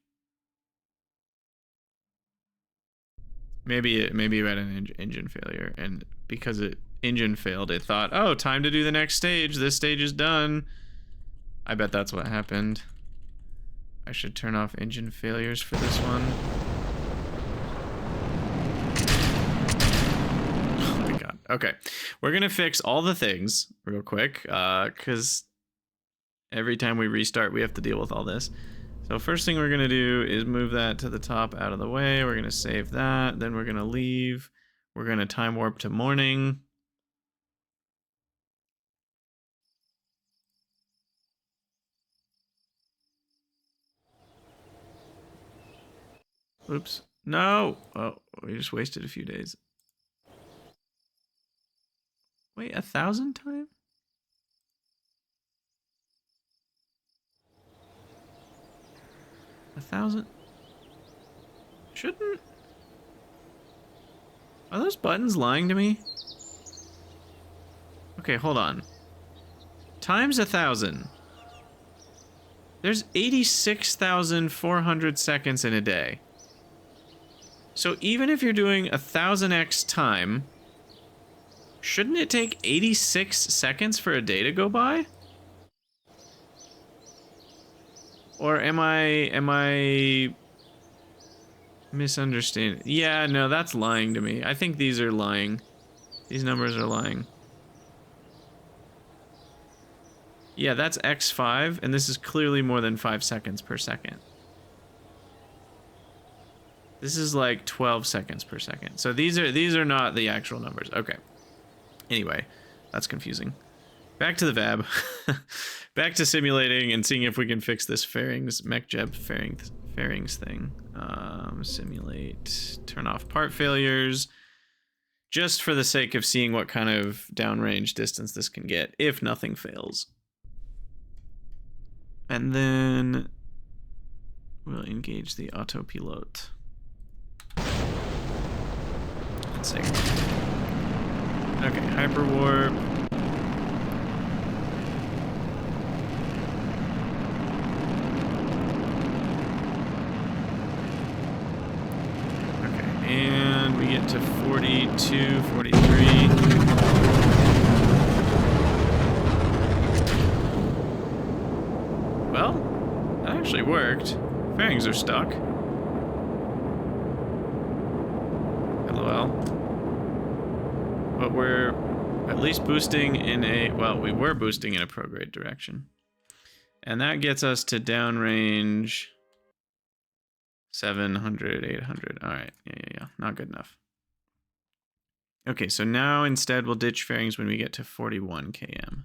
Maybe we had an engine failure, and because engine failed, it thought, oh, time to do the next stage. This stage is done. I bet that's what happened. I should turn off engine failures for this one. Oh my god. Okay, we're gonna fix all the things real quick, because every time we restart, we have to deal with all this. So first thing we're gonna do is move that to the top out of the way. We're gonna save that. Then we're gonna leave. We're gonna time warp to morning. Oops. No. Oh, we just wasted a few days. Wait, 1,000 time? A 1,000? Shouldn't... Are those buttons lying to me? Okay, hold on. Times 1,000. There's 86,400 seconds in a day. So even if you're doing 1,000x time, shouldn't it take 86 seconds for a day to go by? Or am I misunderstanding? Yeah, no, that's lying to me. I think these are lying. These numbers are lying. Yeah, that's x5, and this is clearly more than 5 seconds per second. This is like 12 seconds per second. So these are not the actual numbers. Okay. Anyway, that's confusing. Back to the VAB. Back to simulating and seeing if we can fix this mechjeb fairings thing. Simulate, turn off part failures, just for the sake of seeing what kind of downrange distance this can get if nothing fails. And then we'll engage the autopilot. Let's see. Okay, hyperwarp. Okay, and we get to 42, 43. Well, that actually worked. Fairings are stuck. LOL. But we're at least boosting in a, well, we were boosting in a prograde direction. And that gets us to downrange 700, 800. All right, yeah. Not good enough. Okay, so now instead we'll ditch fairings when we get to 41 km.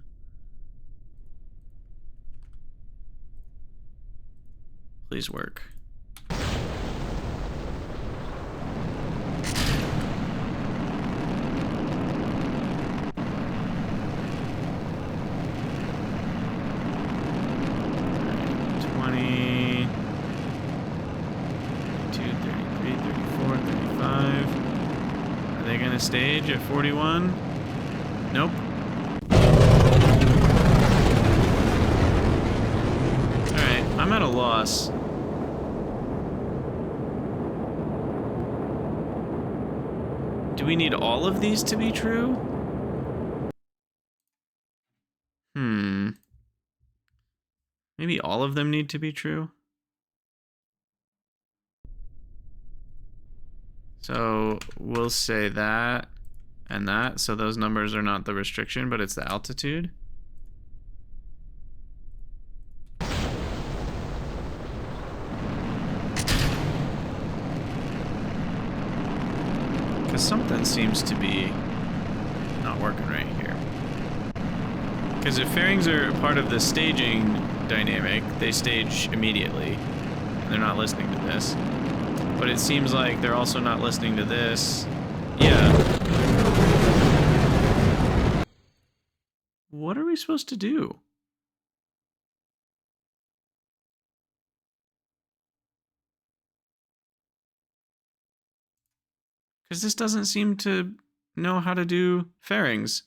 Please work. Stage at 41. Nope. Alright, I'm at a loss. Do we need all of these to be true? Maybe all of them need to be true? So we'll say that and that. So those numbers are not the restriction, but it's the altitude. Because something seems to be not working right here. Because if fairings are part of the staging dynamic, they stage immediately. And they're not listening to this. But it seems like they're also not listening to this. Yeah. What are we supposed to do? Because this doesn't seem to know how to do fairings.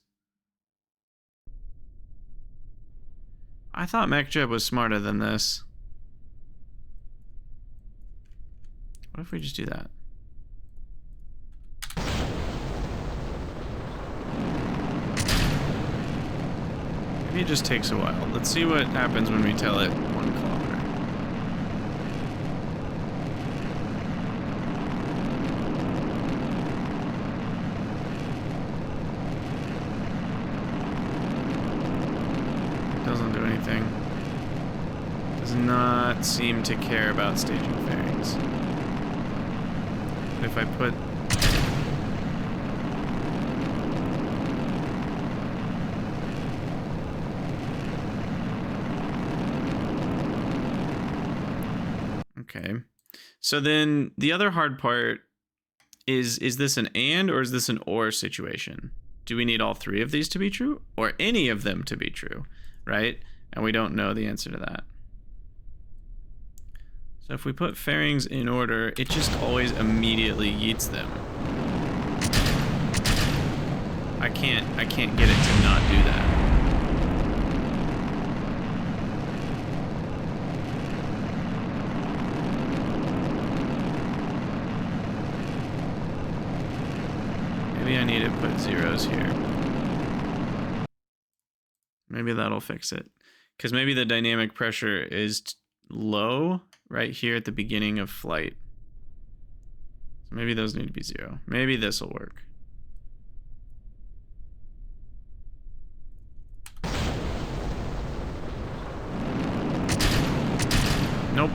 I thought MechJeb was smarter than this. What if we just do that? Maybe it just takes a while. Let's see what happens when we tell it 1 kilometer. It doesn't do anything. Does not seem to care about staging fairings. But if I put okay. So then the other hard part is this an and or is this an or situation? Do we need all 3 of these to be true or any of them to be true, right? And we don't know the answer to that. So if we put fairings in order, it just always immediately yeets them. I can't get it to not do that. Maybe I need to put zeros here. Maybe that'll fix it. Because maybe the dynamic pressure is low right here at the beginning of flight. So maybe those need to be 0. Maybe this will work. Nope.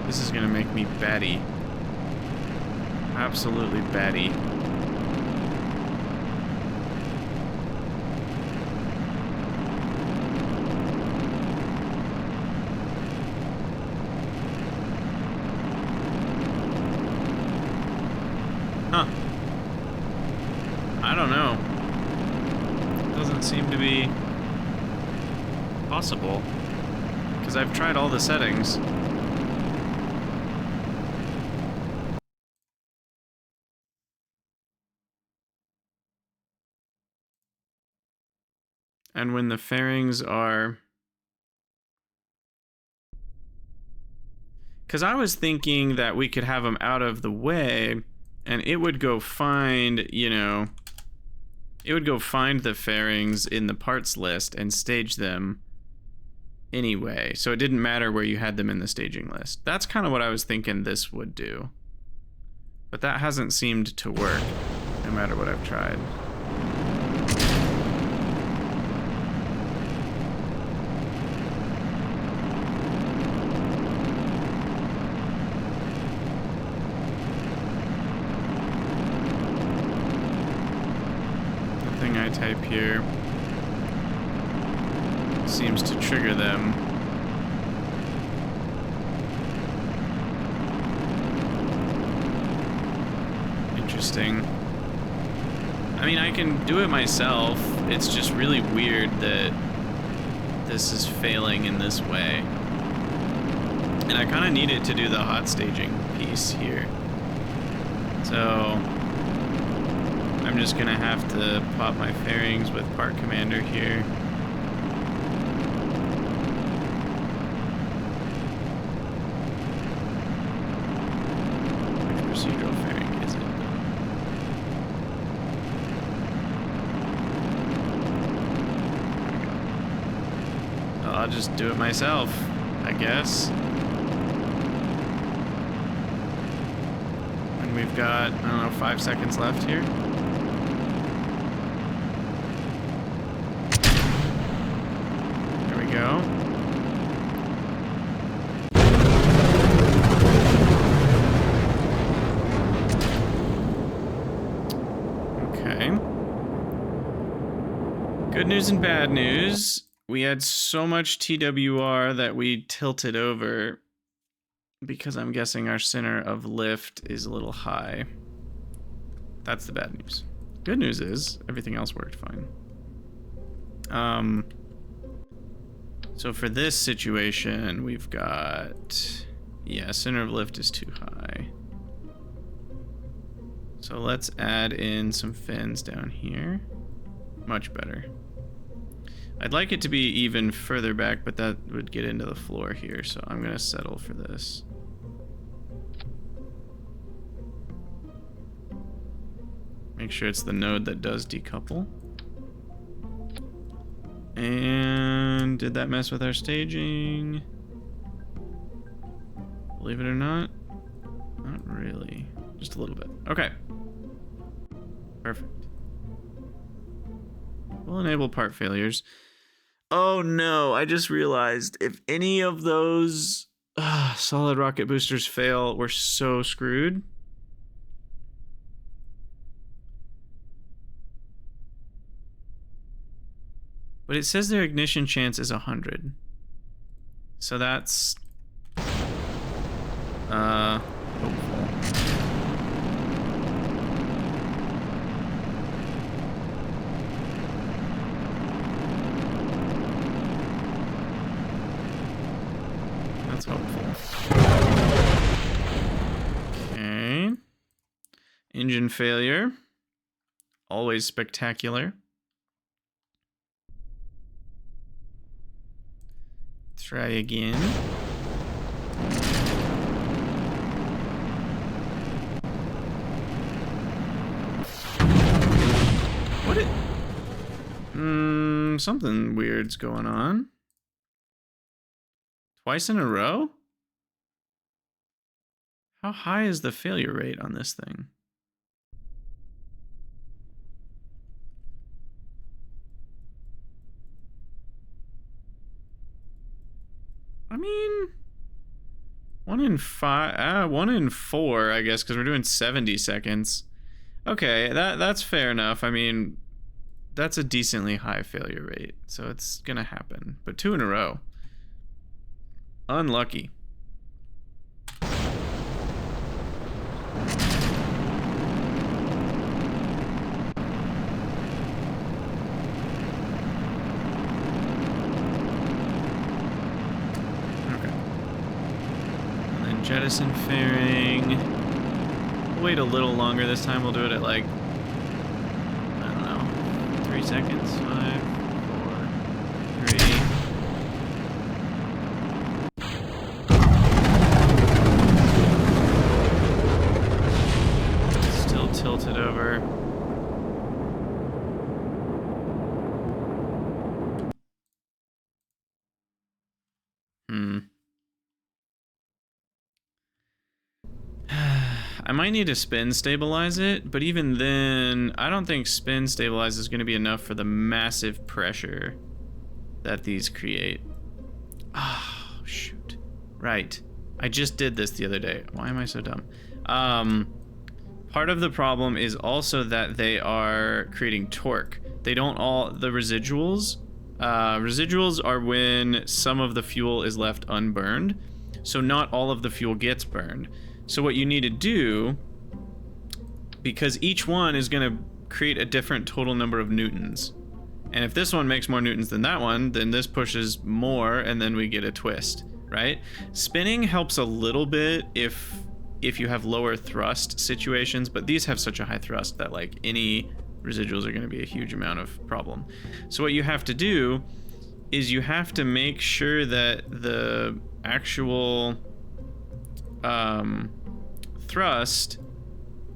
This is gonna make me batty. Absolutely batty. Huh. I don't know. Doesn't seem to be possible. Because I've tried all the settings. And when the fairings are... Because I was thinking that we could have them out of the way, and it would go find, you know... It would go find the fairings in the parts list and stage them anyway. So it didn't matter where you had them in the staging list. That's kind of what I was thinking this would do. But that hasn't seemed to work, no matter what I've tried. I type here seems to trigger them. Interesting. I mean, I can do it myself. It's just really weird that this is failing in this way. And I kind of need it to do the hot staging piece here. So I'm just gonna have to pop my fairings with Part Commander here. Which procedural fairing is it, though? There we go. I'll just do it myself, I guess. we've got, I don't know, 5 seconds left here. There we go. Okay. Good news and bad news. We had so much TWR that we tilted over because I'm guessing our center of lift is a little high. That's the bad news. Good news is everything else worked fine. So for this situation, we've got, yeah, center of lift is too high. So let's add in some fins down here. Much better. I'd like it to be even further back, but that would get into the floor here, so I'm gonna settle for this. Make sure it's the node that does decouple. And did that mess with our staging? Believe it or not, not really. Just a little bit. Okay. Perfect. We'll enable part failures. Oh no, I just realized if any of those solid rocket boosters fail, we're so screwed. But it says their ignition chance is 100. So that's hopeful. That's hopeful. Okay. Engine failure. Always spectacular. Try again. What it? Something weird's going on. Twice in a row? How high is the failure rate on this thing? I mean, 1 in 5, 1 in 4, I guess, because we're doing 70 seconds. Okay, that's fair enough. I mean, that's a decently high failure rate, so it's gonna happen. But 2 in a row. Unlucky. Jettison fairing. We'll wait a little longer this time. We'll do it at like, I don't know, 3 seconds. 5, 4, 3. Still tilted over. I might need to spin stabilize it, but even then, I don't think spin stabilize is going to be enough for the massive pressure that these create. Oh, shoot. Right. I just did this the other day. Why am I so dumb? Part of the problem is also that they are creating torque. They don't all, the residuals are when some of the fuel is left unburned. So not all of the fuel gets burned. So what you need to do, because each one is going to create a different total number of newtons. And if this one makes more newtons than that one, then this pushes more and then we get a twist, right? Spinning helps a little bit if you have lower thrust situations, but these have such a high thrust that like any residuals are going to be a huge amount of problem. So what you have to do is you have to make sure that the actual thrust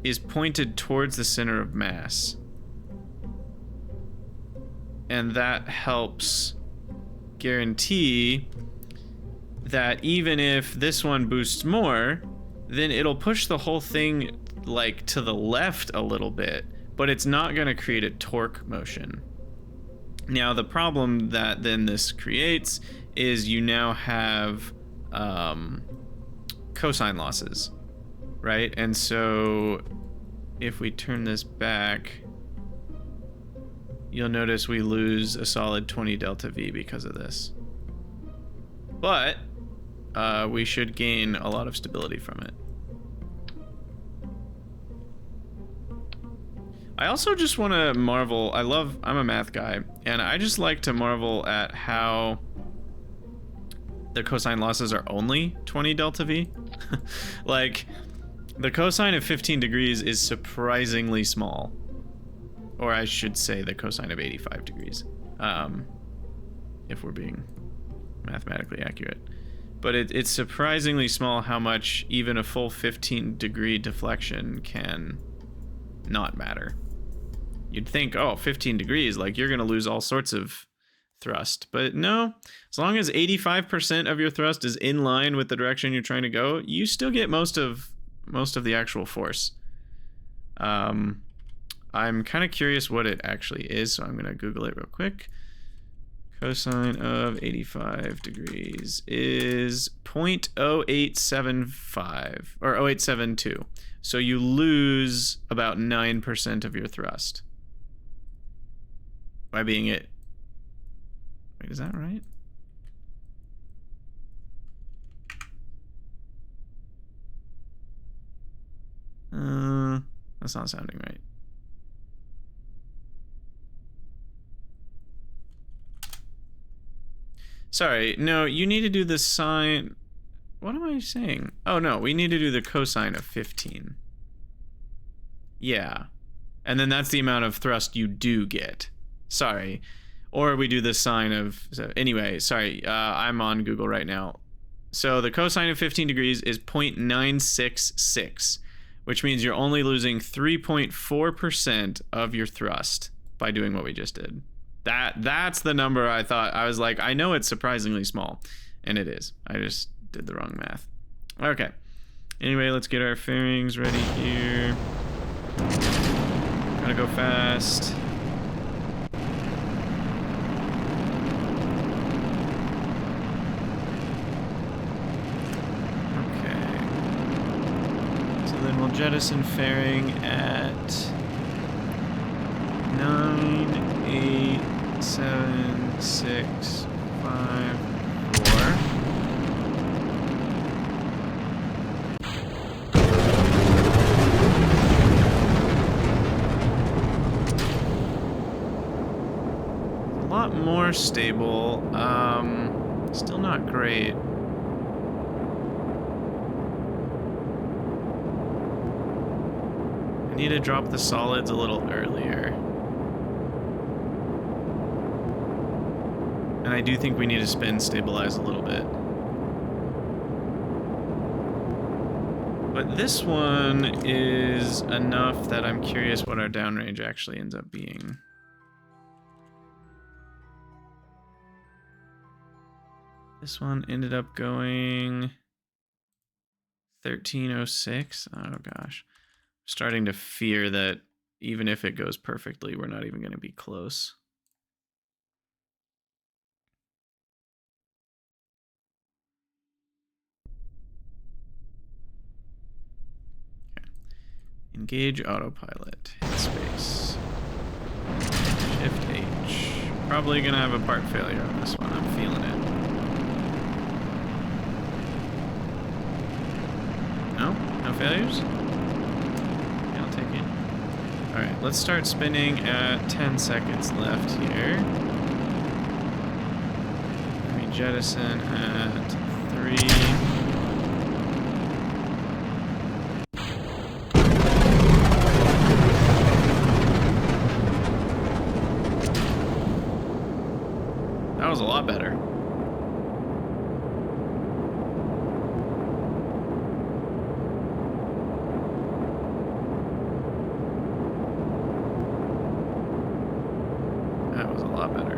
is pointed towards the center of mass. And that helps guarantee that even if this one boosts more, then it'll push the whole thing like to the left a little bit, but it's not going to create a torque motion. Now the problem that then this creates is you now have cosine losses, right? And so if we turn this back, you'll notice we lose a solid 20 delta V because of this. But we should gain a lot of stability from it. I also just want to marvel, I'm a math guy, and I just like to marvel at how the cosine losses are only 20 delta V. Like, the cosine of 15 degrees is surprisingly small. Or I should say the cosine of 85 degrees, if we're being mathematically accurate. But it's surprisingly small how much even a full 15 degree deflection can not matter. You'd think, oh, 15 degrees, like you're gonna lose all sorts of thrust. But no, as long as 85% of your thrust is in line with the direction you're trying to go, you still get most of the actual force. I'm kind of curious what it actually is, so I'm gonna Google it real quick. Cosine of 85 degrees is 0.0875 or 0.872. So you lose about 9% of your thrust by being it. Wait, is that right? That's not sounding right. Sorry, no, you need to do the sine. What am I saying? Oh no, we need to do the cosine of 15. Yeah. And then that's the amount of thrust you do get. Sorry. Or we do the sine of, so anyway, sorry, I'm on Google right now. So the cosine of 15 degrees is 0.966, which means you're only losing 3.4% of your thrust by doing what we just did. That's the number I thought. I was like, I know it's surprisingly small, and it is. I just did the wrong math. Okay. Anyway, let's get our fairings ready here. Gotta go fast. Okay. So then we'll jettison fairing at 9, 8, 7, 6, 5, 4. A lot more stable. Still not great. I need to drop the solids a little earlier. And I do think we need to spin stabilize a little bit. But this one is enough that I'm curious what our downrange actually ends up being. This one ended up going 1306. Oh gosh. I'm starting to fear that even if it goes perfectly, we're not even going to be close. Engage autopilot. Hit space. Shift H. Probably gonna have a part failure on this one. I'm feeling it. No? No failures? Yeah, I'll take it. Alright, let's start spinning at 10 seconds left here. Let me jettison at 3. That was a lot better. That was a lot better.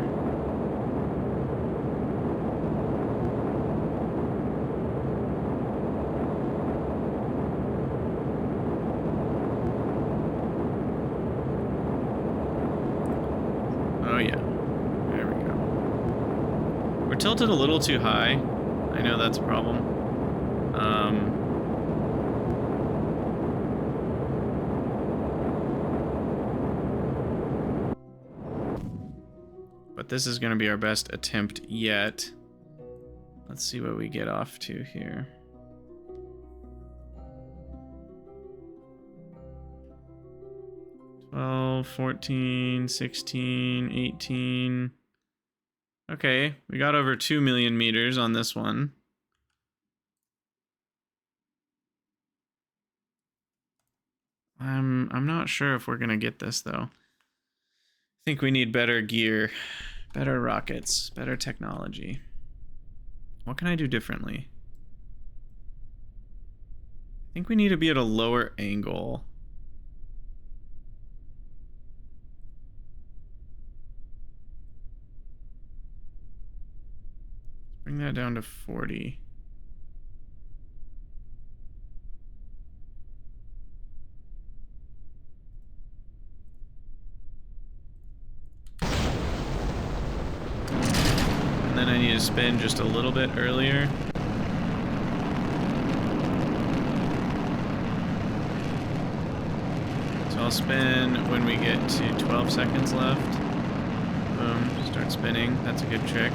tilted a little too high. I know that's a problem. But this is going to be our best attempt yet. Let's see what we get off to here. $12, $14, $16, $18. Okay, we got over 2 million meters on this one. I'm not sure if we're gonna get this though. I think we need better gear, better rockets, better technology. What can I do differently? I think we need to be at a lower angle. Bring that down to 40. And then I need to spin just a little bit earlier. So I'll spin when we get to 12 seconds left. Boom, start spinning. That's a good trick.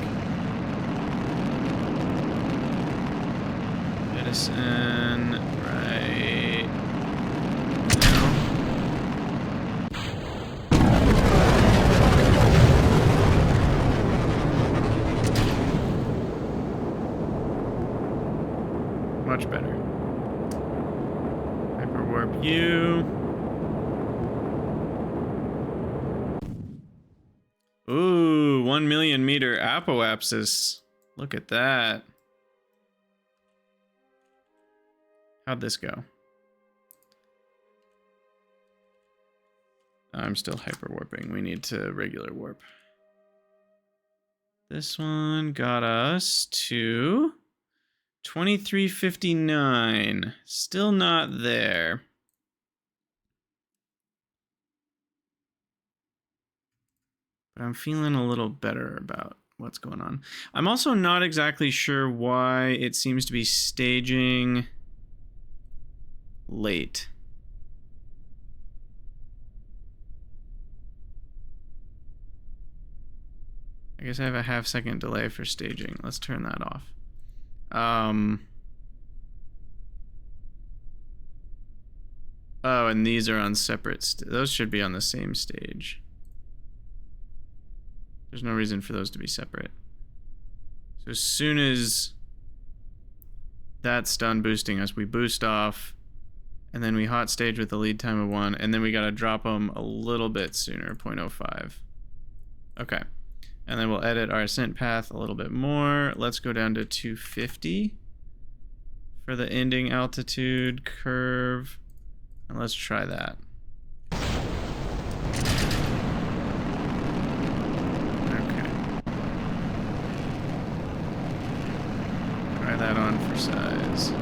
Jettison right now. Much better. Hyperwarp U. Ooh, 1 million meter apoapsis. Look at that. How'd this go? I'm still hyperwarping. We need to regular warp. This one got us to 2359. Still not there. But I'm feeling a little better about what's going on. I'm also not exactly sure why it seems to be staging late. I guess I have a half-second delay for staging. Let's turn that off. Oh, and these are on separate. Those should be on the same stage. There's no reason for those to be separate. So as soon as that's done boosting us, we boost off, and then we hot stage with a lead time of 1, and then we gotta drop them a little bit sooner, 0.05. Okay. And then we'll edit our ascent path a little bit more. Let's go down to 250 for the ending altitude curve. And let's try that. Okay. Try that on for size.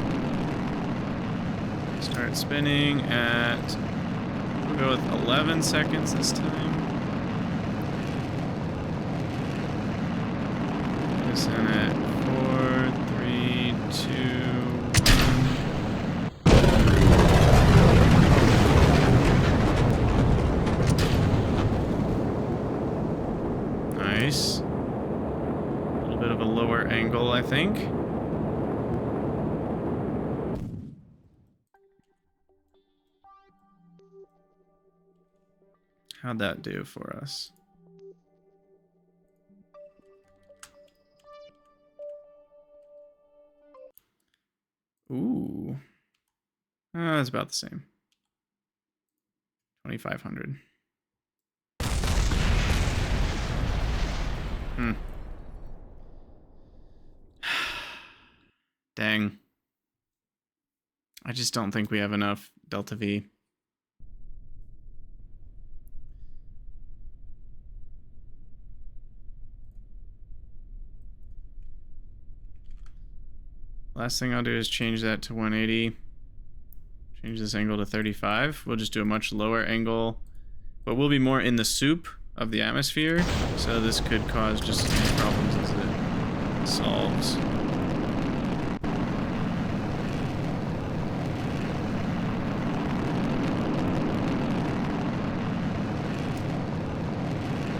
Start spinning at, we'll go with 11 seconds this time. And at 4, 3, 2, 1. Nice. A little bit of a lower angle, I think. How'd that do for us? Ooh. That's about the same. 2,500. Dang. I just don't think we have enough Delta V. Last thing I'll do is change that to 180. Change this angle to 35. We'll just do a much lower angle, but we'll be more in the soup of the atmosphere, so this could cause just as many problems as it solves.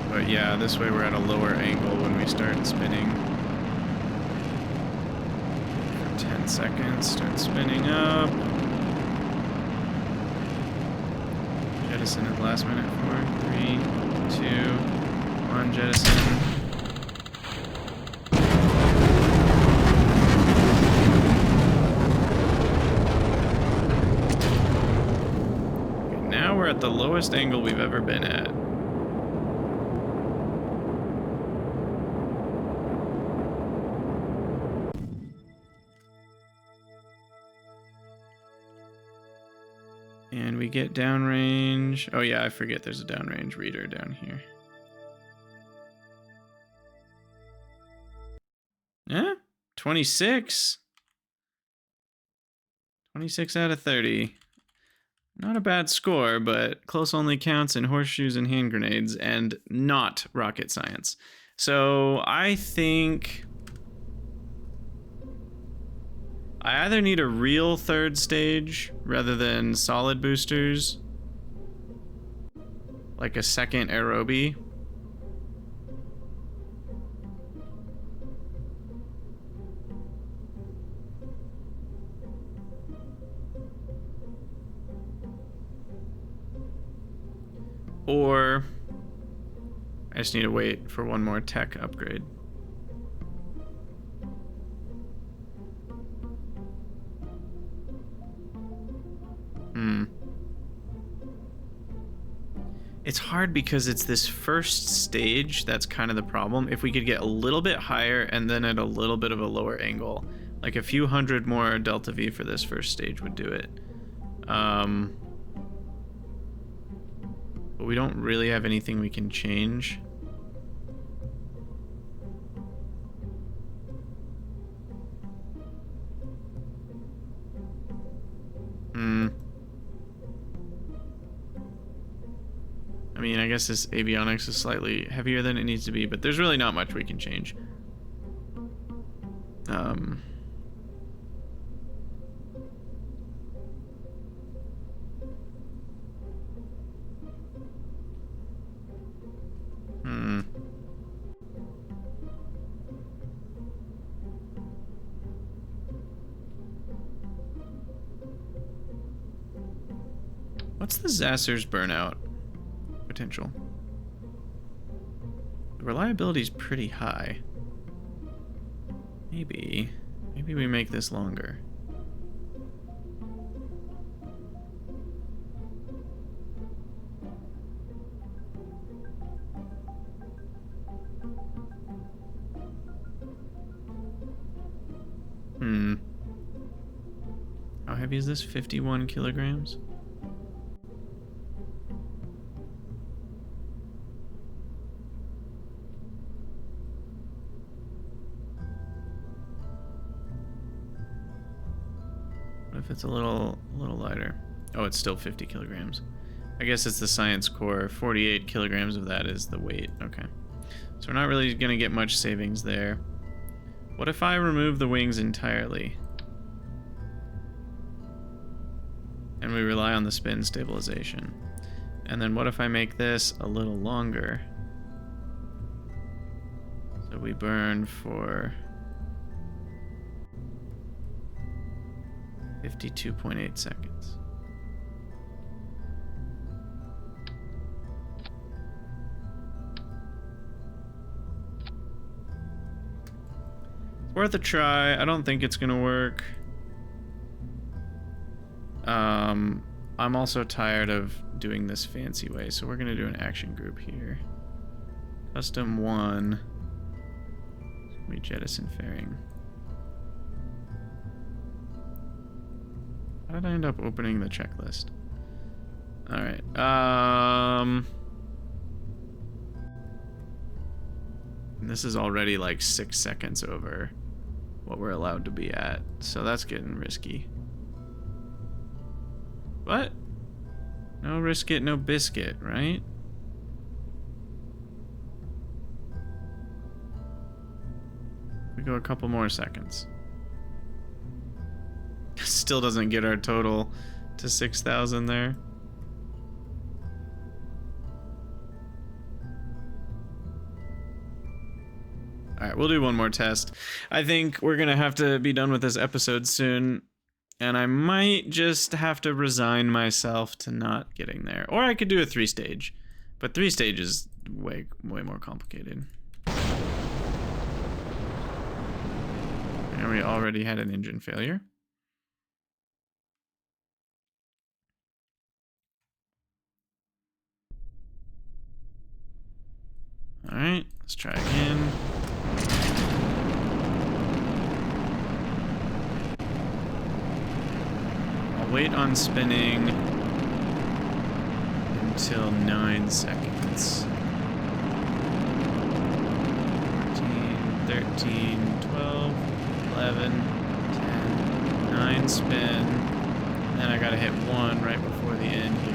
But yeah, this way we're at a lower angle when we start spinning. For 10 seconds, start spinning up. Jettison at the last minute. 4, 3, 2, 1, jettison. Okay, now we're at the lowest angle we've ever been at. And we get downrange. Oh yeah, I forget there's a downrange reader down here. Yeah, 26. 26 out of 30. Not a bad score, but close only counts in horseshoes and hand grenades and not rocket science. So I think I either need a real third stage rather than solid boosters, like a second aerobie. Or I just need to wait for one more tech upgrade. It's hard because it's this first stage that's kind of the problem. If we could get a little bit higher and then at a little bit of a lower angle, like a few hundred more delta V for this first stage would do it. But we don't really have anything we can change. I mean, I guess this avionics is slightly heavier than it needs to be, but there's really not much we can change. What's the Zasser's burnout potential? The reliability's pretty high. Maybe we make this longer. How heavy is this? 51 kilograms? If it's a little lighter. Oh, it's still 50 kilograms. I guess it's the science core. 48 kilograms of that is the weight. Okay. So we're not really going to get much savings there. What if I remove the wings entirely? And we rely on the spin stabilization. And then what if I make this a little longer? So we burn for 52.8 seconds. It's worth a try. I don't think it's gonna work. I'm also tired of doing this fancy way, so we're gonna do an action group here. Custom 1. It's gonna be jettison fairing. How did I end up opening the checklist? Alright, and this is already like 6 seconds over what we're allowed to be at, so that's getting risky. What? No risk it, no biscuit, right? We go a couple more seconds. Still doesn't get our total to 6,000 there. All right, we'll do one more test. I think we're gonna have to be done with this episode soon, and I might just have to resign myself to not getting there. Or I could do a 3-stage, but 3-stage is way more complicated. And we already had an engine failure. All right, let's try again. I'll wait on spinning until 9 seconds. 14, 13, 12, 11, 10, 9 spin. Then I gotta hit 1 right before the end here.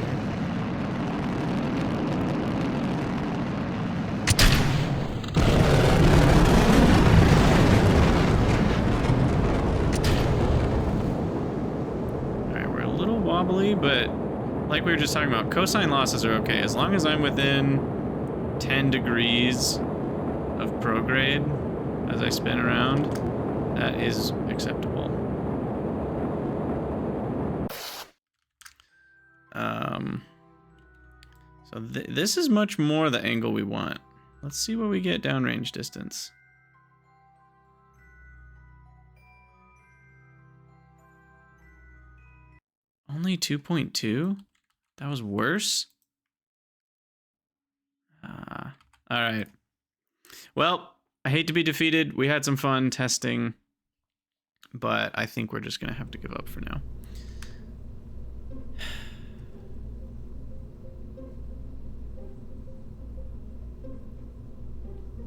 Wobbly, but like we were just talking about, cosine losses are okay. As long as I'm within 10 degrees of prograde as I spin around, that is acceptable. So this is much more the angle we want. Let's see what we get downrange distance. Only 2.2? That was worse? Alright. Well, I hate to be defeated. We had some fun testing, but I think we're just going to have to give up for now.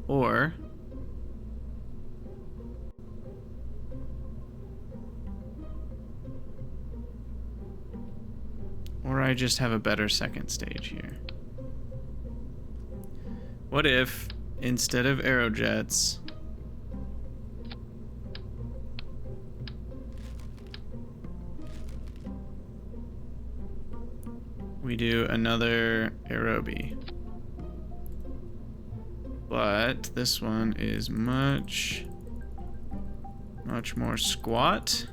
Or I just have a better second stage here. What if, instead of aerojets, we do another aerobie? But this one is much more squat.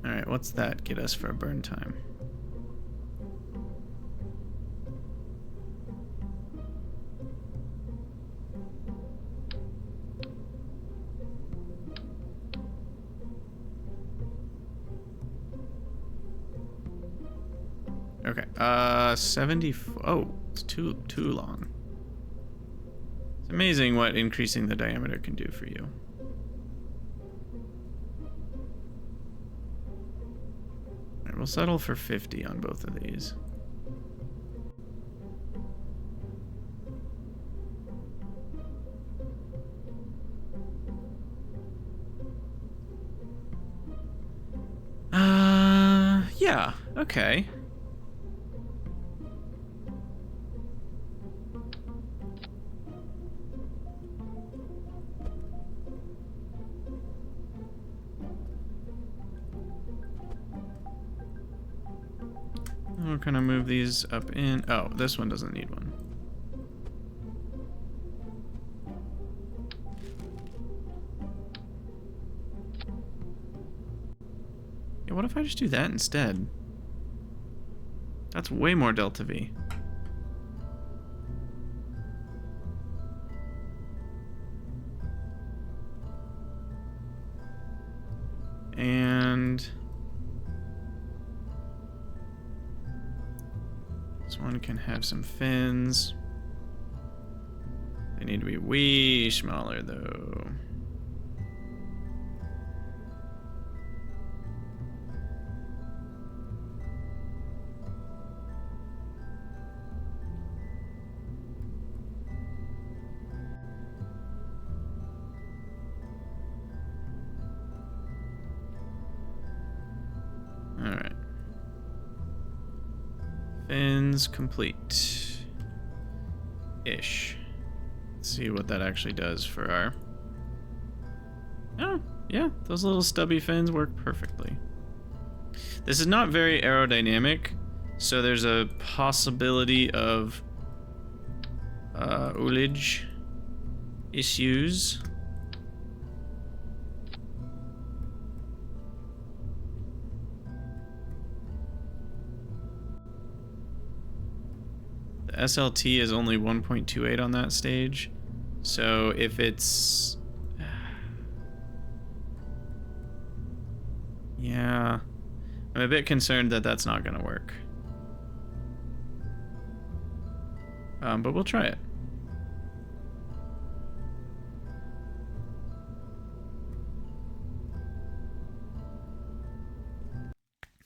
All right, what's that get us for a burn time? Okay, 70. Oh, it's too long. It's amazing what increasing the diameter can do for you. All right, we'll settle for 50 on both of these. Yeah, okay. We're gonna move these up in. Oh, this one doesn't need one. Yeah, what if I just do that instead? That's way more delta V. And this one can have some fins. They need to be way smaller though. Fins complete. Ish. Let's see what that actually does for our... Oh, yeah, those little stubby fins work perfectly. This is not very aerodynamic, so there's a possibility of ullage issues. The SLT is only 1.28 on that stage, so if it's... Yeah, I'm a bit concerned that that's not gonna work. But we'll try it.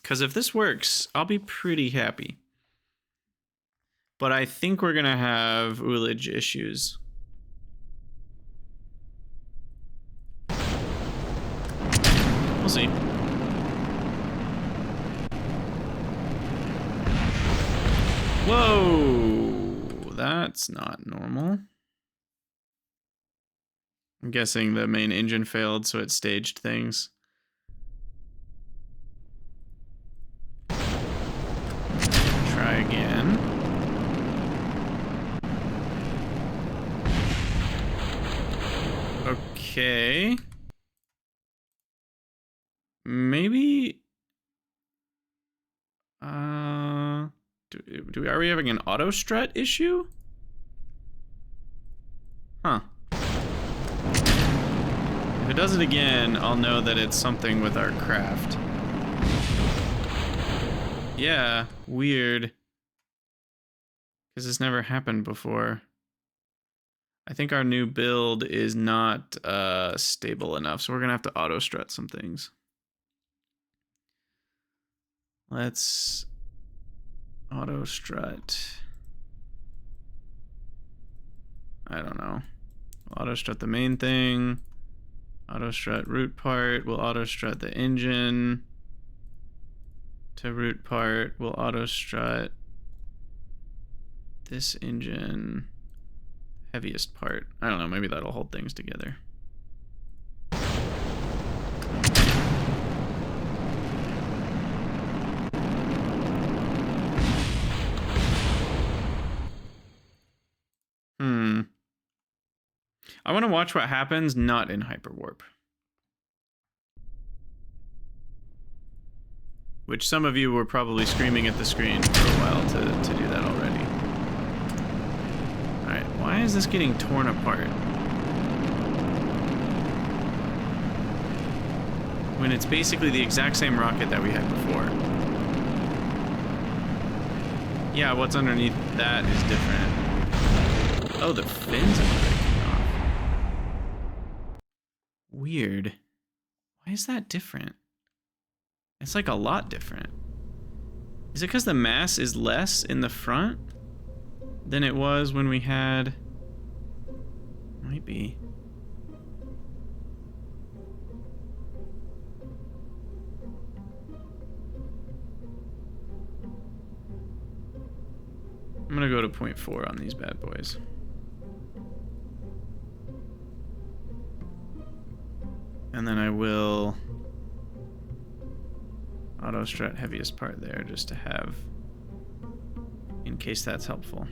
Because if this works, I'll be pretty happy. But I think we're gonna have ullage issues. We'll see. Whoa! That's not normal. I'm guessing the main engine failed, so it staged things. Try again. Okay. Maybe... Are we having an auto strut issue? Huh. If it does it again, I'll know that it's something with our craft. Yeah, weird. Because this never happened before. I think our new build is not stable enough, so we're gonna have to auto strut some things. Let's auto strut. I don't know. We'll auto strut the main thing. Auto strut root part. We'll auto strut the engine to root part. We'll auto strut this engine heaviest part. I don't know, maybe that'll hold things together. I want to watch what happens not in hyperwarp. Which some of you were probably screaming at the screen for a while to do that already. Alright, why is this getting torn apart? When it's basically the exact same rocket that we had before. Yeah, what's underneath that is different. Oh, the fins are breaking off. Weird. Why is that different? It's like a lot different. Is it because the mass is less in the front than it was when we had... Might be. I'm gonna go to 0.4 on these bad boys. And then I will auto strut heaviest part there just to have, in case that's helpful.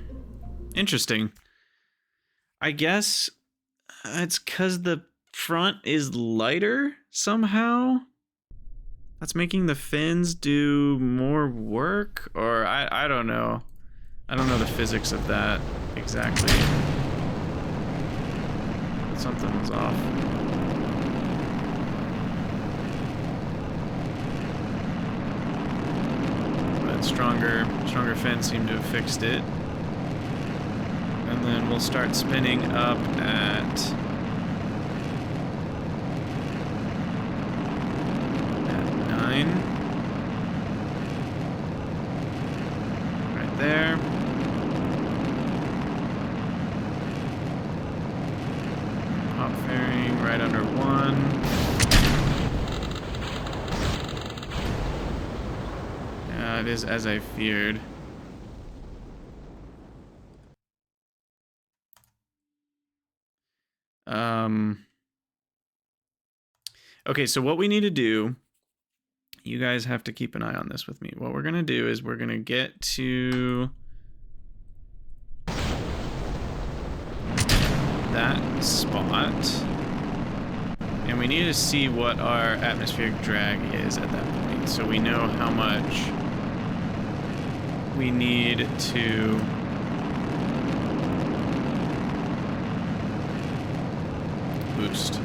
Interesting. I guess it's because the front is lighter somehow. That's making the fins do more work, or I don't know. I don't know the physics of that exactly. But something was off. But stronger fins seem to have fixed it. And then we'll start spinning up at 9. Right there. Hot fairing right under 1. Yeah, it is as I feared. Okay, so what we need to do, you guys have to keep an eye on this with me. What we're going to do is we're going to get to that spot, and we need to see what our atmospheric drag is at that point, so we know how much we need to boost.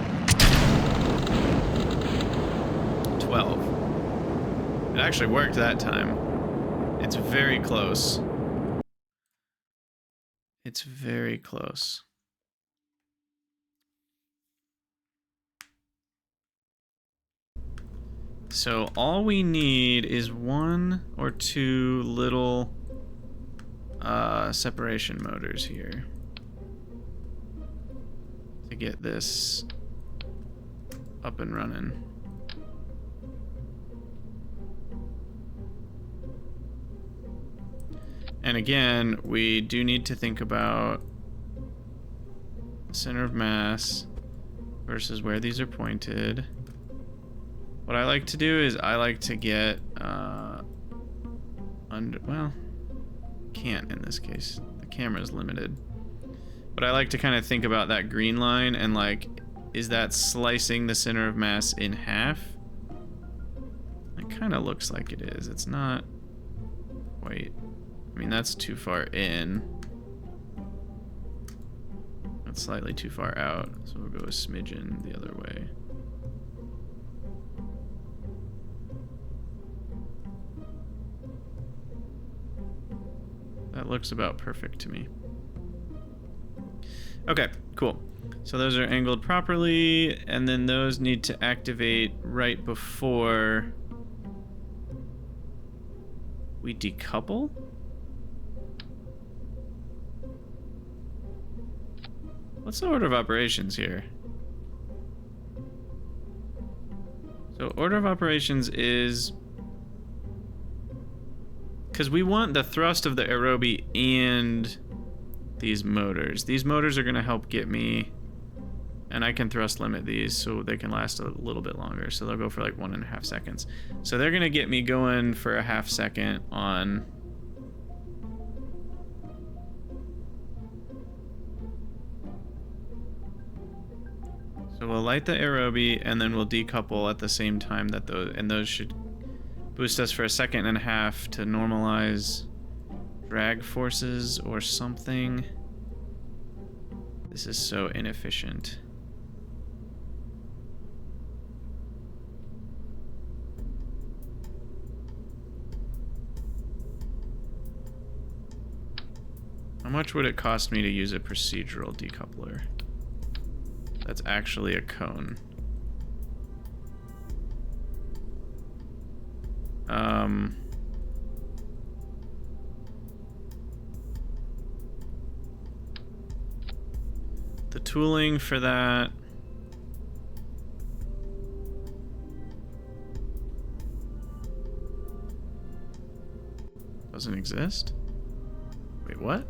12. It actually worked that time. It's very close. It's very close. So all we need is 1 or 2 little separation motors here to get this up and running. And again, we do need to think about center of mass versus where these are pointed. What I like to do is I like to get under, well, can't in this case. The camera's limited. But I like to kind of think about that green line and like, is that slicing the center of mass in half? It kind of looks like it is. It's not quite. I mean, that's too far in. That's slightly too far out. So we'll go a smidgen the other way. That looks about perfect to me. Okay, cool. So those are angled properly, and then those need to activate right before we decouple? What's the order of operations here? So order of operations is, because we want the thrust of the aerobie and these motors. These motors are going to help get me, and I can thrust limit these so they can last a little bit longer. So they'll go for like 1.5 seconds. So they're going to get me going for a half second on so we'll light the aerobie and then we'll decouple at the same time that those should boost us for 1.5 seconds to normalize drag forces or something. This is so inefficient. How much would it cost me to use a procedural decoupler? That's actually a cone. The tooling for that doesn't exist? Wait, what?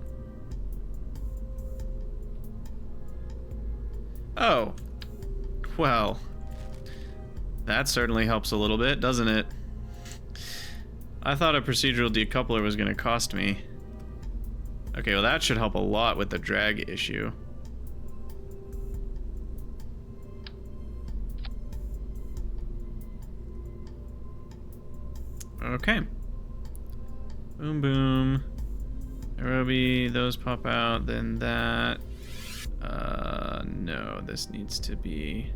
Oh, well, that certainly helps a little bit, doesn't it? I thought a procedural decoupler was going to cost me. Okay, well that should help a lot with the drag issue. Okay. Boom, boom. Aerobie, those pop out, then that. No, this needs to be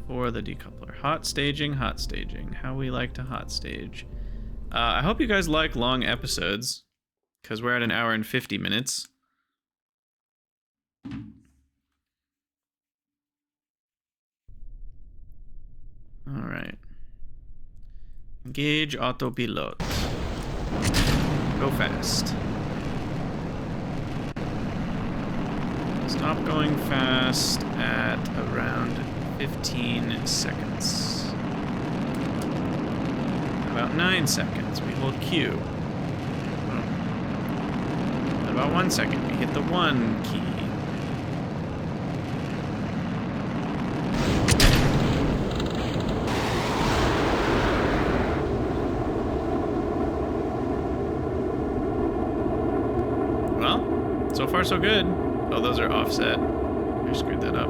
for the decoupler. Hot staging, how we like to hot stage. I hope you guys like long episodes, because we're at 1 hour and 50 minutes. Alright. Engage autopilot. Go fast. Stop going fast at around 15 seconds. About 9 seconds, we hold Q. At about 1 second, we hit the 1 key. So far, so good. Oh, those are offset. I screwed that up.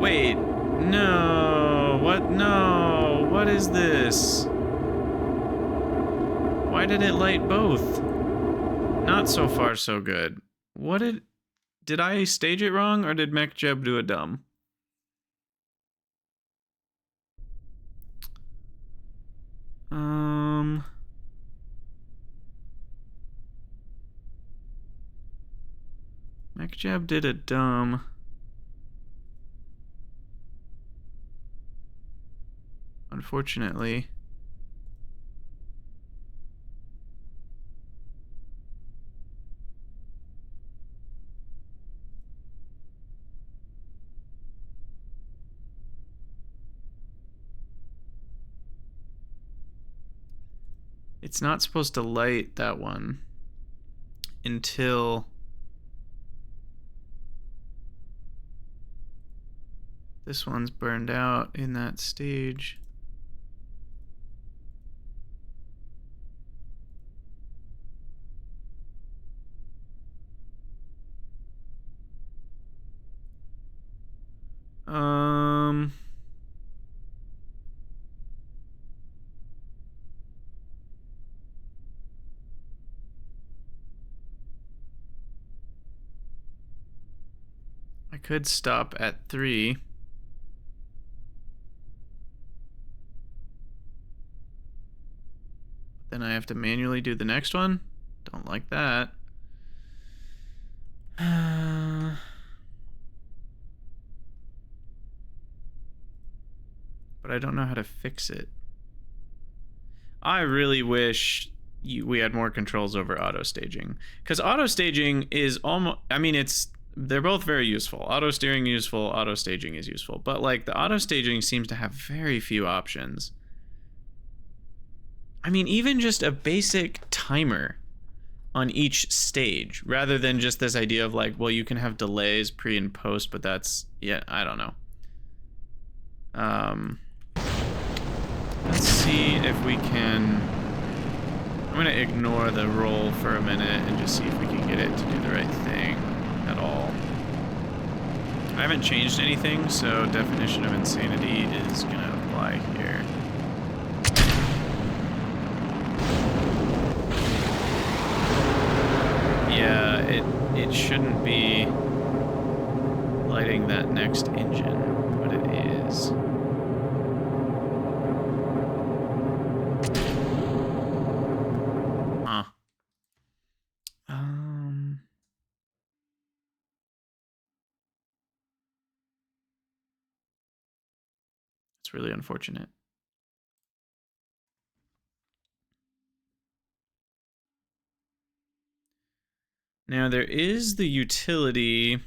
Wait. No. What? No. What is this? Why did it light both? Not so far, so good. What did I stage it wrong, or did MechJeb do a dumb? MechJeb did a dumb. Unfortunately. It's not supposed to light that one until this one's burned out in that stage. I could stop at 3. Then I have to manually do the next one. Don't like that. But I don't know how to fix it. I really wish we had more controls over auto staging, because auto staging is almost, I mean, they're both very useful. Auto steering useful, auto staging is useful, but like the auto staging seems to have very few options. I mean, even just a basic timer on each stage, rather than just this idea of like, well, you can have delays pre and post, but that's, yeah, I don't know. Let's see if we can. I'm gonna ignore the roll for a minute and just see if we can get it to do the right thing at all. I haven't changed anything, so definition of insanity is gonna apply here. Yeah, it shouldn't be lighting that next engine, but it is. Huh. It's really unfortunate. Now there is the utility.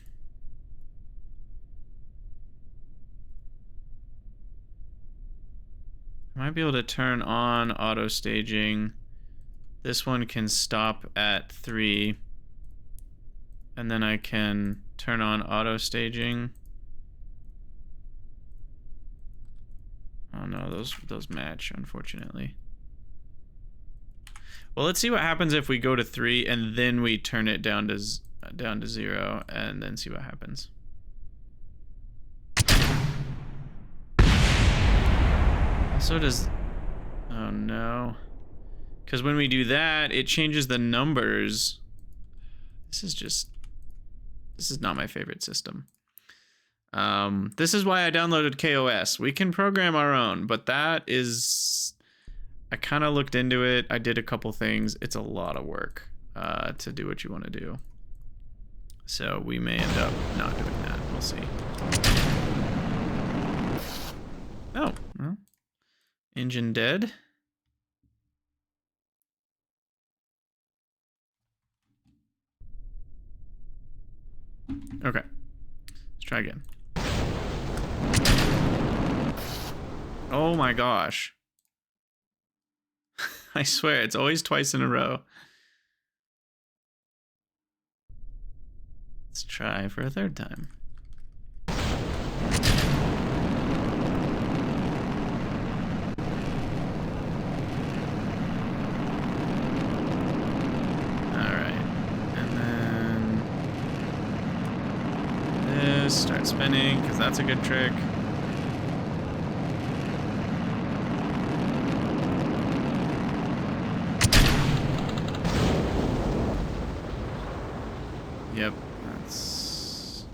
I might be able to turn on auto staging. This one can stop at 3. And then I can turn on auto staging. Oh no, those match, unfortunately. Well, let's see what happens if we go to 3 and then we turn it down to 0 and then see what happens. Also does, oh no. Because when we do that, it changes the numbers. This is not my favorite system. This is why I downloaded KOS. We can program our own, but that is, I kind of looked into it. I did a couple things. It's a lot of work to do what you want to do. So we may end up not doing that. We'll see. Oh, well. Engine dead. Okay. Let's try again. Oh my gosh. I swear, it's always twice in a row. Let's try for a third time. without spinning, because that's a good trick. Yep, that's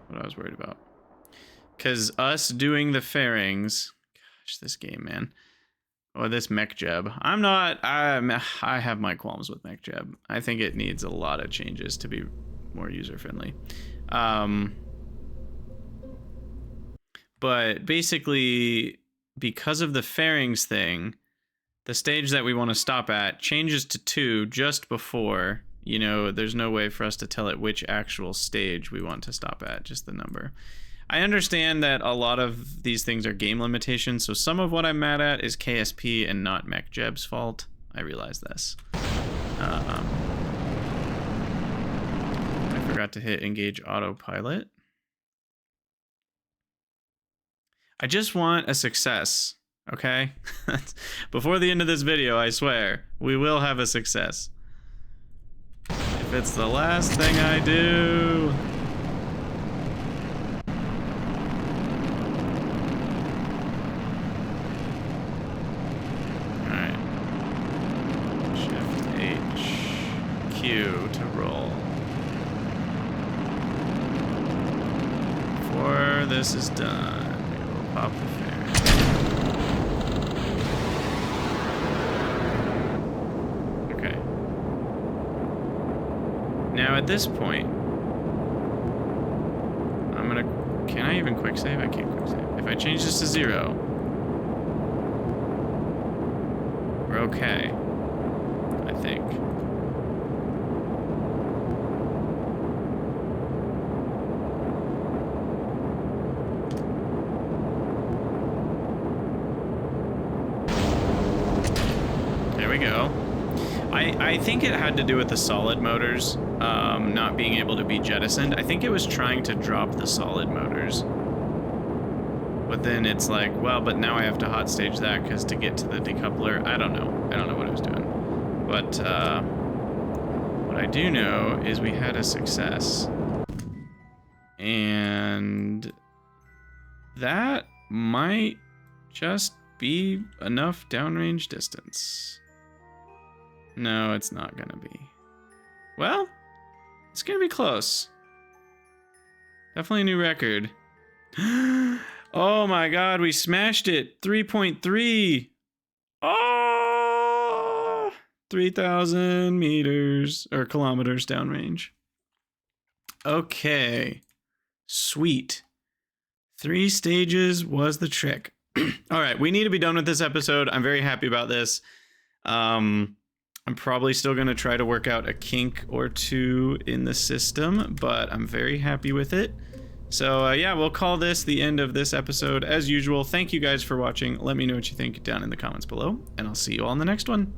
what I was worried about. Because us doing the fairings, gosh, this game, man. Or this mech jeb. I have my qualms with mech jeb. I think it needs a lot of changes to be more user-friendly. But basically, because of the fairings thing, the stage that we want to stop at changes to 2 just before, you know, there's no way for us to tell it which actual stage we want to stop at, just the number. I understand that a lot of these things are game limitations, so some of what I'm mad at is KSP and not MechJeb's fault. I realize this. I forgot to hit engage autopilot. I just want a success, okay? Before the end of this video, I swear, we will have a success. If it's the last thing I do... to roll. Before this is done, we will pop the fairing. Okay. Now at this point, I'm gonna... Can I even quick save? I can't quick save. If I change this to 0, we're okay. I think. Go. I think it had to do with the solid motors not being able to be jettisoned. I think it was trying to drop the solid motors, but then it's like, well, but now I have to hot stage that because to get to the decoupler, I don't know what I was doing, but what I do know is we had a success, and that might just be enough downrange distance. No, it's not gonna be. Well, it's gonna be close. Definitely a new record. Oh my god, we smashed it. 3.3. Oh! 3,000 meters or kilometers downrange. Okay. Sweet. 3 stages was the trick. All right, we need to be done with this episode. I'm very happy about this. I'm probably still going to try to work out a kink or 2 in the system, but I'm very happy with it. So yeah, we'll call this the end of this episode. As usual, thank you guys for watching. Let me know what you think down in the comments below, and I'll see you all in the next one.